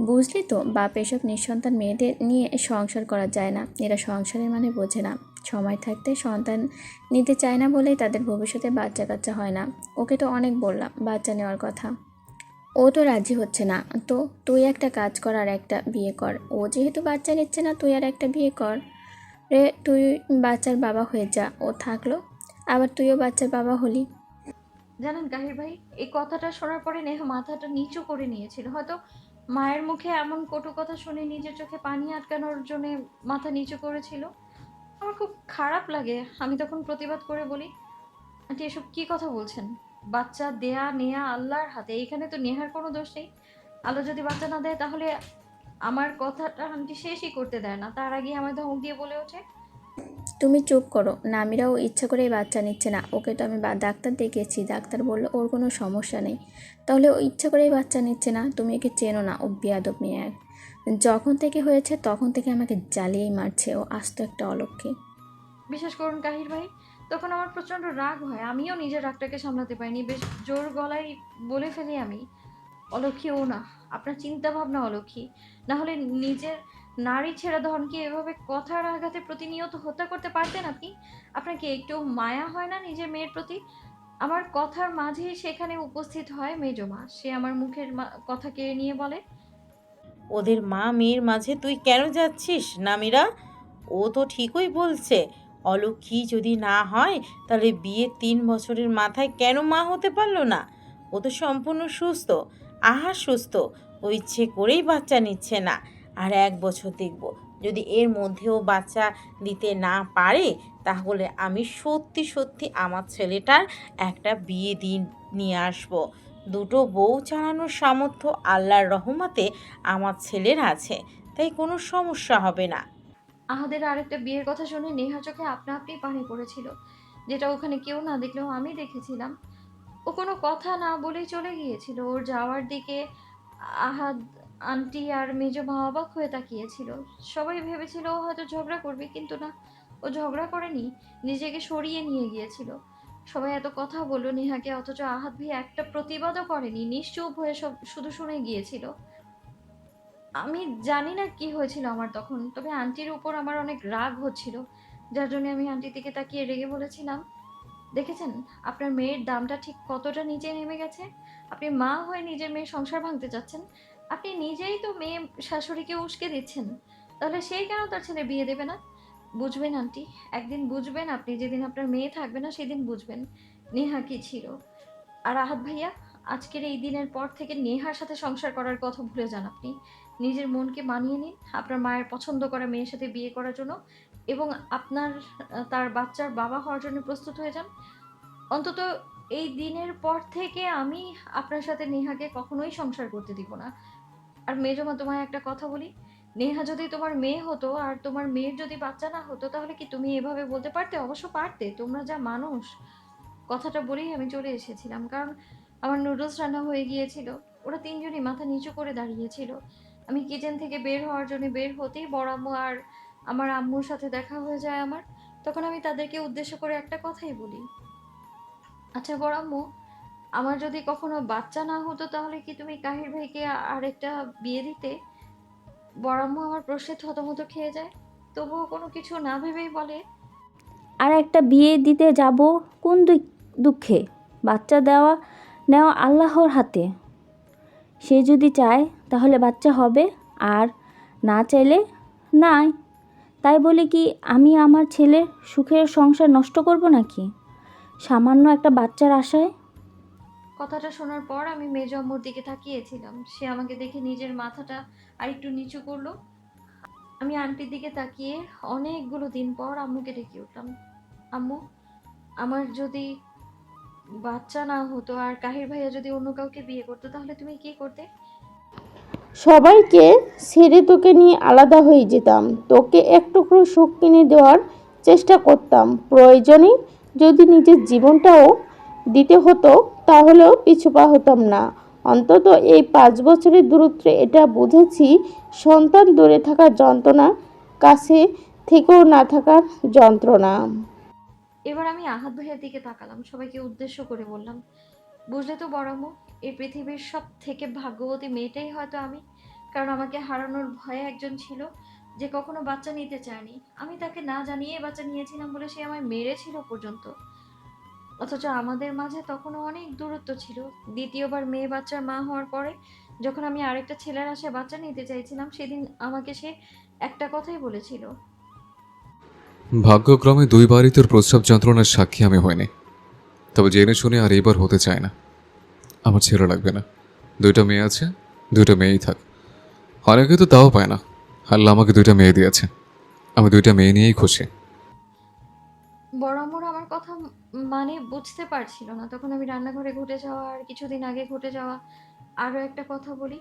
বুঝলি তো বাপ, এসব নিঃসন্তান মেয়েদের নিয়ে সংসার করা যায় না। এরা সংসারের মানে বোঝে না। সময় থাকতে সন্তান নিতে চায় না বলেই তাদের ভবিষ্যতে বাচ্চা কাচ্চা হয় না। ওকে তো অনেক বললাম বাচ্চা নেওয়ার কথা, ও তো রাজি হচ্ছে না। তো তুই একটা কাজ কর আর একটা বিয়ে কর। ও যেহেতু বাচ্চা নিচ্ছে না, তুই আর একটা বিয়ে কর রে। তুই বাচ্চার বাবা হয়ে যা, ও থাকলো, আবার তুইও বাচ্চার বাবা হলি। জানেন কাহির ভাই, এই কথাটা শোনার পরে নেহা মাথাটা নিচু করে নিয়েছিল। হয়তো মায়ের মুখে এমন কটু কথা শুনে নিজের চোখে পানি আটকানোর জন্য মাথা নিচু করেছিল। আমার খুব খারাপ লাগে। আমি তখন প্রতিবাদ করে বলি, আন্টি এসব কি কথা বলছেন? বাচ্চা দেয়া নেয়া আল্লাহর হাতে, এখানে তো নেহার কোনো দোষ নেই। আল্লাহ যদি বাচ্চা না দেয় তাহলে আমার কথাটা আন্টি শেষই করতে দেয় না, তার আগে আমায় ধমক দিয়ে বলে ওঠে, তুমি চুপ করো। নামিরাও ইচ্ছা করেই বাচ্চা নিচ্ছে না। ওকে তো আমি ডাক্তার দেখিয়েছি, ডাক্তার বললো ওর কোনো সমস্যা নেই। তাহলে ও ইচ্ছা করেই বাচ্চা নিচ্ছে না? তুমি একে চেনো না, ও বেয়াদব মেয়ে এক। যখন থেকে হয়েছে তখন থেকে আমাকে জ্বালিয়েই মারছে। ও আস্ত একটা অলক্ষী। বিশ্বাস করুন কাহির ভাই, তখন আমার প্রচণ্ড রাগ হয়। আমিও নিজের রাগটাকে সামলাতে পারিনি, বেশ জোর গলায় বলে ফেলি, আমি অলক্ষী ও না, আপনার চিন্তা ভাবনা অলক্ষী। না হলে নিজের নারী ছেড়া ধনকে এভাবে কথার আঘাতে প্রতিনিয়ত হত্যা করতে পারতেন আপনি? আপনাকে একটু মায়া হয় না নিজের মেয়ের প্রতি? আমার কথার মাঝেই সেখানে উপস্থিত হয় মেজমা। সে আমার মুখের কথা কেড়ে নিয়ে বলে, ওদের মা মেয়ের মাঝে তুই কেন যাচ্ছিস নামিরা? ও তো ঠিকই বলছে, অলক্ষী যদি না হয় তাহলে বিয়ের 3 বছরের মাথায় কেন মা হতে পারলো না? ও তো সম্পূর্ণ সুস্থ, আহার সুস্থ, ও ইচ্ছে করেই বাচ্চা নিচ্ছে না। আর 1 বছর দেখব, যদি এর মধ্যেও বাচ্চা দিতে না পারে তাহলে আমি সত্যি সত্যি আমার ছেলেটার একটা বিয়ে নিয়ে আসবো। দুটো বউ চালানোর সামর্থ্য আল্লাহর রহমতে আমার ছেলের আছে, তাই কোনো সমস্যা হবে না। আহাদের আরেকটা বিয়ের কথা শুনে নেহা চোখে আপনা আপনি পানি পড়েছিল, যেটা ওখানে কেউ না দেখলেও আমি দেখেছিলাম। ও কোনো কথা না বলেই চলে গিয়েছিল। ওর যাওয়ার দিকে আহাদ আন্টি আর মেজো মা অবাক হয়ে তাকিয়েছিল। সবাই ভেবেছিল ও হয়তো ঝগড়া করবে, কিন্তু না, ও ঝগড়া করেনি, নিজেকে সরিয়ে নিয়ে গিয়েছিল। সবাই এত কথা বলল নেহাকে, অথচ আহাদ ভাই একটা প্রতিবাদও করেনি, নিশ্চুপ হয়ে সব শুধু শুনে গিয়েছিল। আমি জানি না কি হয়েছিল আমার তখন, তবে আন্টির উপর আমার অনেক রাগ হচ্ছিল, যার জন্য আমি আন্টির দিকে তাকিয়ে রেগে বলেছিলাম, দেখেছেন আপনার মেয়ের দামটা ঠিক কতটা নিচে নেমে গেছে? আপনি মা হয়ে নিজের মেয়ের সংসার ভাঙতে চাচ্ছেন। আপনি নিজেই তো মেয়ে শাশুড়িকে উস্কে দিচ্ছেন। তাহলে সে কেন তার ছেলে বিয়ে দেবে না? বুঝবেন আন্টি, একদিন বুঝবেন আপনি, যেদিন আপনার মেয়ে থাকবে না সেদিন বুঝবেন নেহা কি ছিল। আর আহাত ভাইয়া, আজকের এই দিনের পর থেকে নেহার সাথে সংসার করার কথা ভুলে যান আপনি। নিজের মনকে মানিয়ে নিন আপনার মায়ের পছন্দ করা মেয়ের সাথে বিয়ে করার জন্য, এবং আপনার তার বাচ্চার বাবা হওয়ার জন্য প্রস্তুত হয়ে যান। অন্তত এই দিনের পর থেকে আমি আপনার সাথে নেহাকে কখনোই সংসার করতে দিব না। আর মেজমা, তোমায় একটা কথা বলি, নেহা যদি তোমার মেয়ে হতো আর তোমার মেয়ের যদি বাচ্চা না হতো, তাহলে কি তুমি এভাবে বলতে পারতে? অবশ্য পারতে, তোমরা যা মানুষ। কথাটা বলেই আমি চলে এসেছিলাম, কারণ আমার নুডলস রান্না হয়ে গিয়েছিল। ওরা তিনজনই মাথা নিচু করে দাঁড়িয়েছিল। আমি কিচেন থেকে বের হওয়ার জন্য বের হতেই বড় আম্মু আর আমার আম্মুর সাথে দেখা হয়ে যায় আমার। তখন আমি তাদেরকে উদ্দেশ্য করে একটা কথাই বলি, আচ্ছা বড় আম্মু, আমার যদি কখনো বাচ্চা না হতো তাহলে কি তুমি কাহির ভাইকে আরেকটা বিয়ে দিতে? বড় আম্মু আমার প্রশ্নে থতমত খেয়ে যায়, তবুও কোনো কিছু না ভেবেই বলে, আর একটা বিয়ে দিতে যাব কোন দুঃখে? বাচ্চা নেওয়া আল্লাহর হাতে। সে যদি চায় তাহলে বাচ্চা হবে, আর না চাইলে নাই। তাই বলে কি আমি আমার ছেলের সুখের সংসার নষ্ট করব নাকি সামান্য একটা বাচ্চার আশায়? কথাটা শোনার পর আমি মেজ আম্মুর দিকে তাকিয়েছিলাম। সে আমাকে দেখে নিজের মাথাটা আরেকটু নিচু করলো। আমি আন্টির দিকে তাকিয়ে অনেকগুলো দিন পর আম্মুকে ডেকে উঠলাম, আম্মু, আমার যদি বাচ্চা না হতো আর কাহির ভাইয়া যদি অন্য কাউকে বিয়ে করতো, তাহলে তুমি কি করতে? সবাইকে ছেড়ে তোকে নিয়ে আলাদা হয়ে যেতাম। তোকে এক টুকরো সুখ কিনে দেওয়ার চেষ্টা করতাম। প্রয়োজনে যদি নিজের জীবনটাও দিতে হতো তাহলেও পিছুপা হতাম না। অন্তত এই 5 বছরের দূরত্বে এটা বুঝেছি, সন্তান দূরে থাকার যন্ত্রণা কাছে থেকেও না থাকার যন্ত্রণা। এবার আমি আহাত ভাইয়ার দিকে তাকালাম, সবাইকে উদ্দেশ্য করে বললাম, বুঝলে তো বড় আম্মু, এই পৃথিবীর সব থেকে ভাগ্যবতী মেয়েটাই হয়তো আমি। কারণ আমাকে হারানোর ভয়ে একজন ছিল যে কখনো বাচ্চা নিতে চায়নি। আমি তাকে না জানিয়ে বাচ্চা নিয়েছিলাম বলে সে আমায় মেরেছিল পর্যন্ত। অথচ আমাদের মাঝে তখনও অনেক দূরত্ব ছিল। দ্বিতীয়বার মেয়ে বাচ্চার মা হওয়ার পরে যখন আমি আরেকটা ছেলের আশায় বাচ্চা নিতে চাইছিলাম, সেদিন আমাকে সে একটা কথাই বলেছিল, ভাগ্যক্রমে দুইবারই তোর প্রস্রাব যন্ত্রণার সাক্ষী আমি হইনি, তবে জেনে শুনে আর এইবার হতে চায় না। আমার ছেলে লাগবে না, 2টা মেয়ে আছে, 2টা মেয়েই থাক। অনেকে তো তাও পায় না, আল্লাহ আমাকে 2টা মেয়ে দিয়েছে, আমি 2টা মেয়ে নিয়েই খুশি। বড় আম্মুর আমার কথা মানে বুঝতে পারছিল না। তখন আমি রান্নাঘরে ঘটে যাওয়া আর কিছুদিন আগে ঘটে যাওয়া আরও একটা কথা বলি।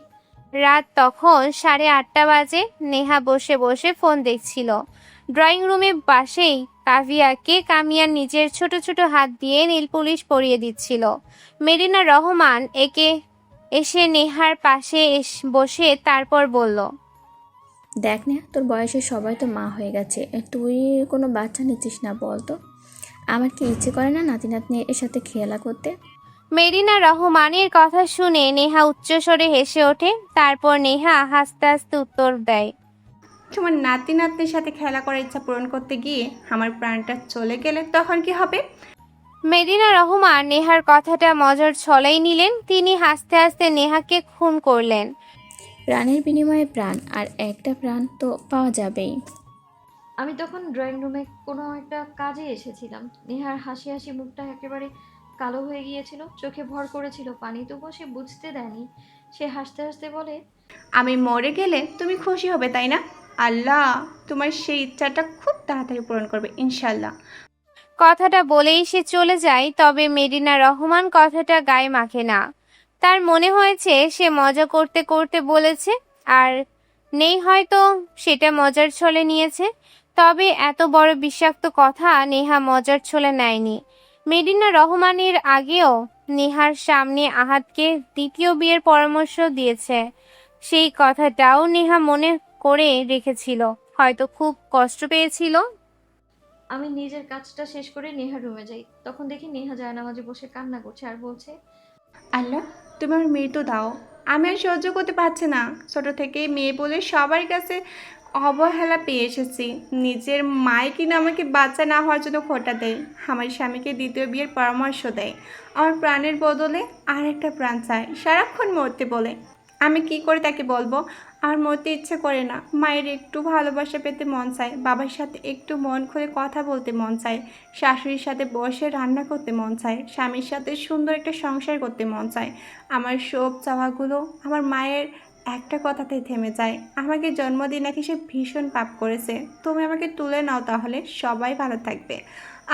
রাত তখন 8:30 বাজে। নেহা বসে বসে ফোন দেখছিল। ড্রয়িং রুমের পাশেই কাভিয়াকে কামিয়ার নিজের ছোট ছোট হাত দিয়ে নীল পুলিশ পরিয়ে দিচ্ছিল। মেরিনা রহমান এসে নেহার পাশে বসে তারপর বলল, দেখ না, তোর বয়সের সবাই তো মা হয়ে গেছে, তুই কোনো বাচ্চা নিচ্ছিস না বল তো? আমার কি ইচ্ছে করে না নাতি নাতনি এর সাথে খেলা করতে? মেরিনা রহমানের কথা শুনে নেহা উচ্চস্বরে হেসে ওঠে। তারপর নেহা হাসতে হাসতে উত্তর দেয়, তোমার নাতি নাতনির সাথে খেলা করার ইচ্ছা পূরণ করতে গিয়ে আমার প্রাণটা চলে গেলে তখন কি হবে? মেরিনা রহমান নেহার কথাটা মজার ছলেই নিলেন। তিনি হাসতে হাসতে নেহাকে খুন করলেন। প্রাণের বিনিময়ে প্রাণ, আর একটা প্রাণ তো পাওয়া যাবেই। আমি তখন ড্রয়িং রুমে কোনো একটা কাজে এসেছিলাম। নেহার হাসি হাসি মুখটা একেবারে কালো হয়ে গিয়েছিল, চোখে ভর করেছিল পানি, তবুও সে বুঝতে দেয়নি। সে হাসতে হাসতে বলে, আমি মরে গেলে তুমি খুশি হবে তাই না? আল্লাহ তোমার সেই ইচ্ছাটা খুব তাড়াতাড়ি পূরণ করবে ইনশাল্লাহ। কথাটা বলেই সে চলে যায়। তবে মেরিনা রহমান কথাটা গায়ে মাখে না। তার মনে হয়েছে সে মজা করতে করতে বলেছে, আর নেই হয়তো সেটা মজার ছলে নিয়েছে। তবে এত বড় বিষাক্ত কথা নেহা মজার ছলে নেয়নি। মেরিনা রহমানের আগেও নেহার সামনে আহাদকে দ্বিতীয় বিয়ের পরামর্শ দিয়েছে। সেই কথাটাও নেহা মনে করে রেখেছিল, হয়তো খুব কষ্ট পেয়েছিল। আমি নিজের কাজটা শেষ করে নেহার রুমে যাই। তখন দেখি নেহা জায়নামাজে বসে কান্না করছে আর বলছে, আল্লাহ তুমি আমার মেয়ে তো দাও, আমি আর সহ্য করতে পারছি না। ছোট থেকে মেয়ে বলে সবার কাছে অবহেলা পেয়ে এসেছি। নিজের মাই কিনা আমাকে বাচ্চা না হওয়ার জন্য খোঁটা দেয়, আমার স্বামীকে দ্বিতীয় বিয়ের পরামর্শ দেয়, আমার প্রাণের বদলে আর একটা প্রাণ চায়, সারাক্ষণ মরতে বলে। আমি কি করে তাকে বলবো? আর মরতে ইচ্ছে করে না। মায়ের একটু ভালোবাসা পেতে মন চায়, বাবার সাথে একটু মন খুলে কথা বলতে মন চায়, শাশুড়ির সাথে বসে রান্না করতে মন চায়, স্বামীর সাথে সুন্দর একটা সংসার করতে মন চায়। আমার সব চাওয়াগুলো আমার মায়ের একটা কথাতেই থেমে যায়। আমাকে জন্ম দিয়ে নাকি সে ভীষণ পাপ করেছে। তুমি আমাকে তুলে নাও, তাহলে সবাই ভালো থাকবে।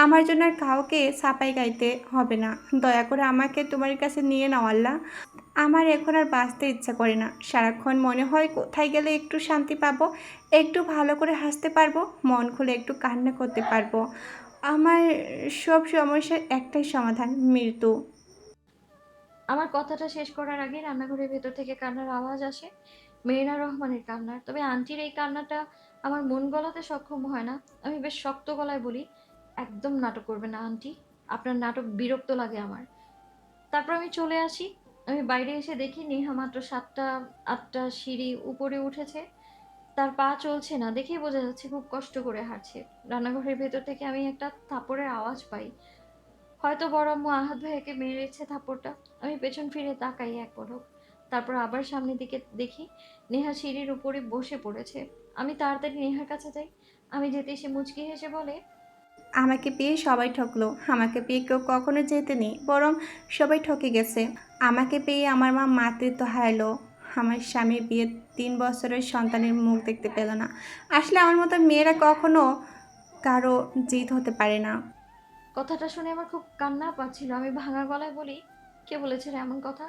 আমার জন্য আর কাউকে ছাপাই গাইতে হবে না। দয়া করে আমাকে তোমার কাছে নিয়ে নাও আল্লাহ। আমার এখন আর বাঁচতে ইচ্ছা করে না। সারাক্ষণ মনে হয় কোথায় গেলে একটু শান্তি পাবো, একটু ভালো করে হাসতে পারবো, মন খুলে একটু কান্না করতে পারবো। আমার সব সমস্যার একটাই সমাধান, মৃত্যু। আমার কথাটা শেষ করার আগে রান্নাঘরের ভেতর থেকে কান্নার আওয়াজ আসে, মেহেরা রহমানের কান্নার। তবে আন্টির এই কান্নাটা আমার মন গলাতে সক্ষম হয় না। আমি বেশ শক্ত গলায় বলি, একদম নাটক করবে না আন্টি, আপনার নাটক বিরক্ত লাগে আমার। তারপর আমি চলে আসি। আমি বাইরে এসে দেখি নেহা মাত্র 7টা-8টা সিঁড়ি উপরে উঠেছে। তার পা চলছে না, দেখেই বোঝা যাচ্ছে খুব কষ্ট করে হাঁটছে। রান্নাঘরের ভেতর থেকে আমি একটা থাপড়ের আওয়াজ পাই। হয়তো বড় আম্মু আহাদ ভাইয়াকে মেরেছে থাপ্পড়টা। আমি পেছন ফিরে তাকাই এক পলক, তারপর আবার সামনের দিকে দেখি নেহা সিঁড়ির উপরে বসে পড়েছে। আমি তাড়াতাড়ি নেহার কাছে যাই। আমি যেতে সে মুচকি হেসে বলে, আমাকে পেয়ে সবাই ঠকলো। আমাকে পেয়ে কেউ কখনো যেতে নেই, বরং সবাই ঠকে গেছে। আমাকে পেয়ে আমার মা মাতৃত্ব হারালো। আমার স্বামী বিয়ে 3 বছরের সন্তানের মুখ দেখতে পেল না। আসলে আমার মতো মেয়েরা কখনো কারো জিত হতে পারে না। কথাটা শুনে আমার খুব কান্না পাচ্ছিল। আমি ভাঙা গলায় বলি, কে বলেছে রে এমন কথা?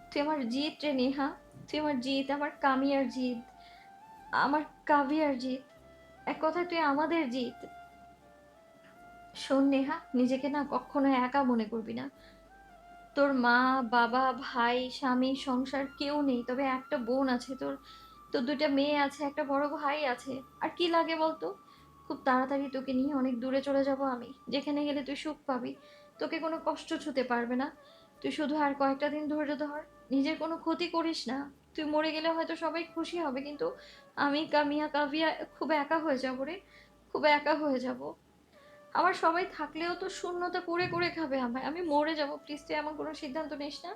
তুই আমার জিত রে নেহা, তুই আমার জিত, আমার কামিয়ার জিত, আমার কাবিয়ার জিত, এক কথায় তুই আমাদের জিত। শোন নেহা, নিজেকে না কখনো একা মনে করবি না। তোর মা, বাবা, ভাই, স্বামী, সংসার কেউ নেই, তবে একটা বোন আছে তোর। তোর 2টা মেয়ে আছে, একটা বড় ভাই আছে। আর কি লাগে বলতো? খুব তাড়াতাড়ি তোকে নিয়ে অনেক দূরে চলে যাব আমি, যেখানে গেলে তুই সুখ পাবি, তোকে কোনো কষ্ট ছুতে পারবে না। তুই শুধু আর কয়েকটা দিন ধৈর্য ধর, নিজের কোনো ক্ষতি করিস না। তুই মরে গেলে হয়তো সবাই খুশি হবে, কিন্তু আমি কামিয়া কাবিয়া খুব একা হয়ে যাবো রে, খুব একা হয়ে যাব। আমার সবাই থাকলেও তো শূন্যতা করে করে খাবে আমায়। আমি মরে যাব, প্লিজ তুই এমন কোনো সিদ্ধান্ত নিস না।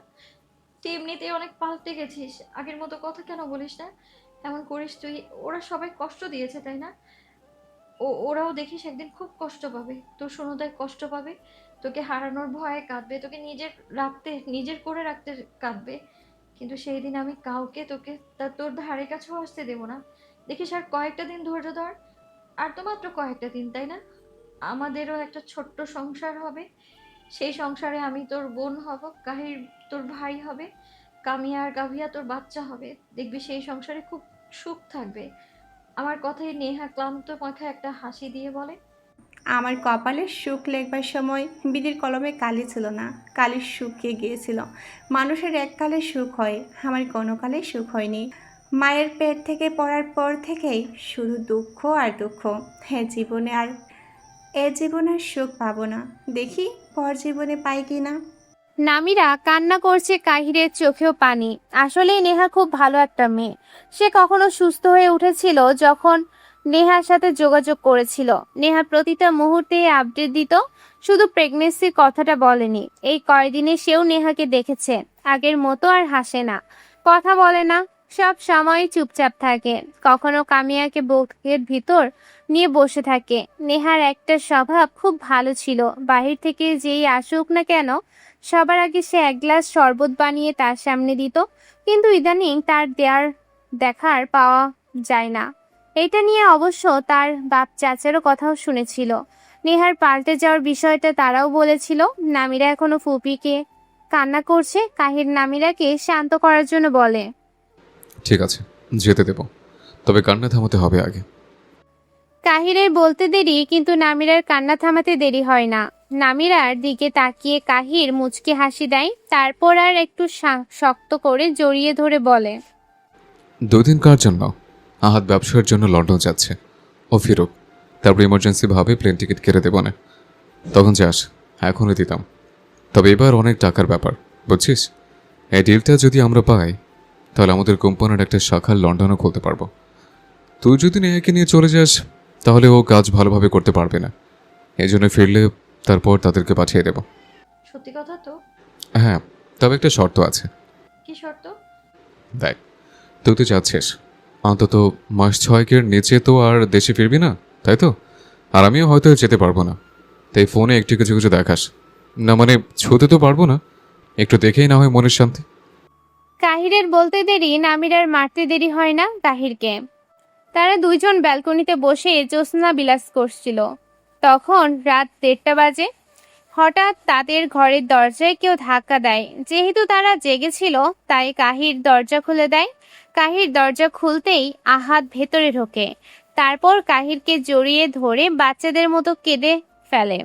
তুই এমনিতেই অনেক পাল্টে গেছিস, আগের মতো কথা কেন বলিস না? এমন করিস তুই। ওরা সবাই কষ্ট দিয়েছে তাই না? ওরাও দেখিস একদিন খুব কষ্ট পাবে, তোর শূন্যতায় কষ্ট পাবে, তোকে হারানোর ভয়ে কাঁদবে, তোকে নিজের করে রাখতে কাঁদবে। কিন্তু সেই দিন আমি কাউকে তোর ধারে কাছেও আসতে দেবো না। দেখিস আর কয়েকটা দিন ধৈর্য ধর। আর তো মাত্র কয়েকটা দিন, তাই না? আমাদেরও একটা ছোট্ট সংসার হবে। সেই সংসারে আমি তোর বোন হব, কাহির তোর ভাই হবে, কামিয়া আর কাভিয়া তোর বাচ্চা হবে। দেখবি সেই সংসারে খুব সুখ থাকবে। আমার কথায় নেহা ক্লান্ত মাথায় একটা হাসি দিয়ে বলে, আমার কপালে সুখ লেখবার সময় বিধির কলমে কালি ছিল না, কালি শুকিয়ে গিয়েছিল। মানুষের এককালে সুখ হয়, আমার কোনো কালে সুখ হয়নি। মায়ের পেট থেকে পড়ার পর থেকেই শুধু দুঃখ আর দুঃখ। এ জীবনে আর সুখ পাবো না, দেখি পর জীবনে পাই কি না। নামিরা কান্না করছে, কাহিরের চোখেও পানি। আসলেই নেহা খুব ভালো একটা মেয়ে। সে কখনো সুস্থ হয়ে উঠেছিল যখন নেহার সাথে যোগাযোগ করেছিল। নেহা প্রতিটা মুহূর্তে আপডেট দিত, শুধু প্রেগনেন্সির কথাটা বলেনি। এই কয়দিনে সেও নেহাকে দেখেছে, আগের মতো আর হাসে না, কথা বলে না, সব সময় চুপচাপ থাকে। কখনো কামিয়াকে বুকের ভিতর নিয়ে বসে থাকে। নেহার একটা স্বভাব খুব ভালো ছিল, বাহির থেকে যেই আসুক না কেন সবার আগে সে 1 গ্লাস শরবত বানিয়ে তার সামনে দিত। কিন্তু ইদানিং তার দেখার পাওয়া যায় না। এটা নিয়ে অবশ্য তার বাপ চাচারও কথাও শুনেছিল। নেহার পাল্টে যাওয়ার বিষয়টা তারাও বলেছিল। নামিরা এখনো ফুপিকে কান্না করছে। কাহির নামিরাকে শান্ত করার জন্য বলে, ঠিক আছে, যেতে দেব, তবে কান্না থামাতে হবে আগে। কাহিরের বলতে দেরি, কিন্তু নামিরার কান্না থামাতে দেরি হয় না। নামিরার দিকে তাকিয়ে কাহির মুচকি হাসি দেয়, তারপর আর একটু শক্ত করে জড়িয়ে ধরে বলে, 2 দিন কার জন্য? আহাদ ব্যবসার জন্য লন্ডন যাচ্ছে, ও ফিরুক, তারপর ইমার্জেন্সি ভাবে প্লেন টিকিট কেটে দেব না, তখন যাস। এখনই দিতাম, তবে এবার অনেক টাকার ব্যাপার, বুঝছিস? এই ডিলটা যদি আমরা পাই, তাহলে আমাদের কোম্পানির একটা শাখা লন্ডনও খুলতে পারবো। তুই যদি নেহাকে নিয়ে চলে যাস তাহলে ও কাজ ভালোভাবে করতে পারবে না। এই জন্য ফিরলে তারপর তাদেরকে পাঠিয়ে দেব। সত্যি কথা তো? হ্যাঁ, তবে একটা শর্ত আছে। কি শর্ত? দেখ, তুই তো চাচ্ছিস অন্তত মাস 6 নিচে তো আর দেশে ফিরবি না, তাই তো? আর আমিও হয়তো যেতে পারবো না, তাই ফোনে একটু কিছু কিছু দেখাস না, মানে ছুতে তো পারবো না, একটু দেখেই না হয় মনের শান্তি। কাহিরের বলতে দেরি নামিরার মারতে দেরি হয় না কাহিরকে। তারা দুইজন ব্যালকনিতে বসে জ্যোৎস্না বিলাস করছিল। তখন রাত 1:30 বাজে। হঠাৎ তাদের ঘরের দরজায় কেউ ধাক্কা দেয়। যেহেতু তারা জেগেছিল তাই কাহির দরজা খুলে দেয়। কাহির দরজা খুলতেই আহাদ ভেতরে ঢোকে। তারপর কাহিরকে জড়িয়ে ধরে বাচ্চাদের মতো কেঁদে ফেলে।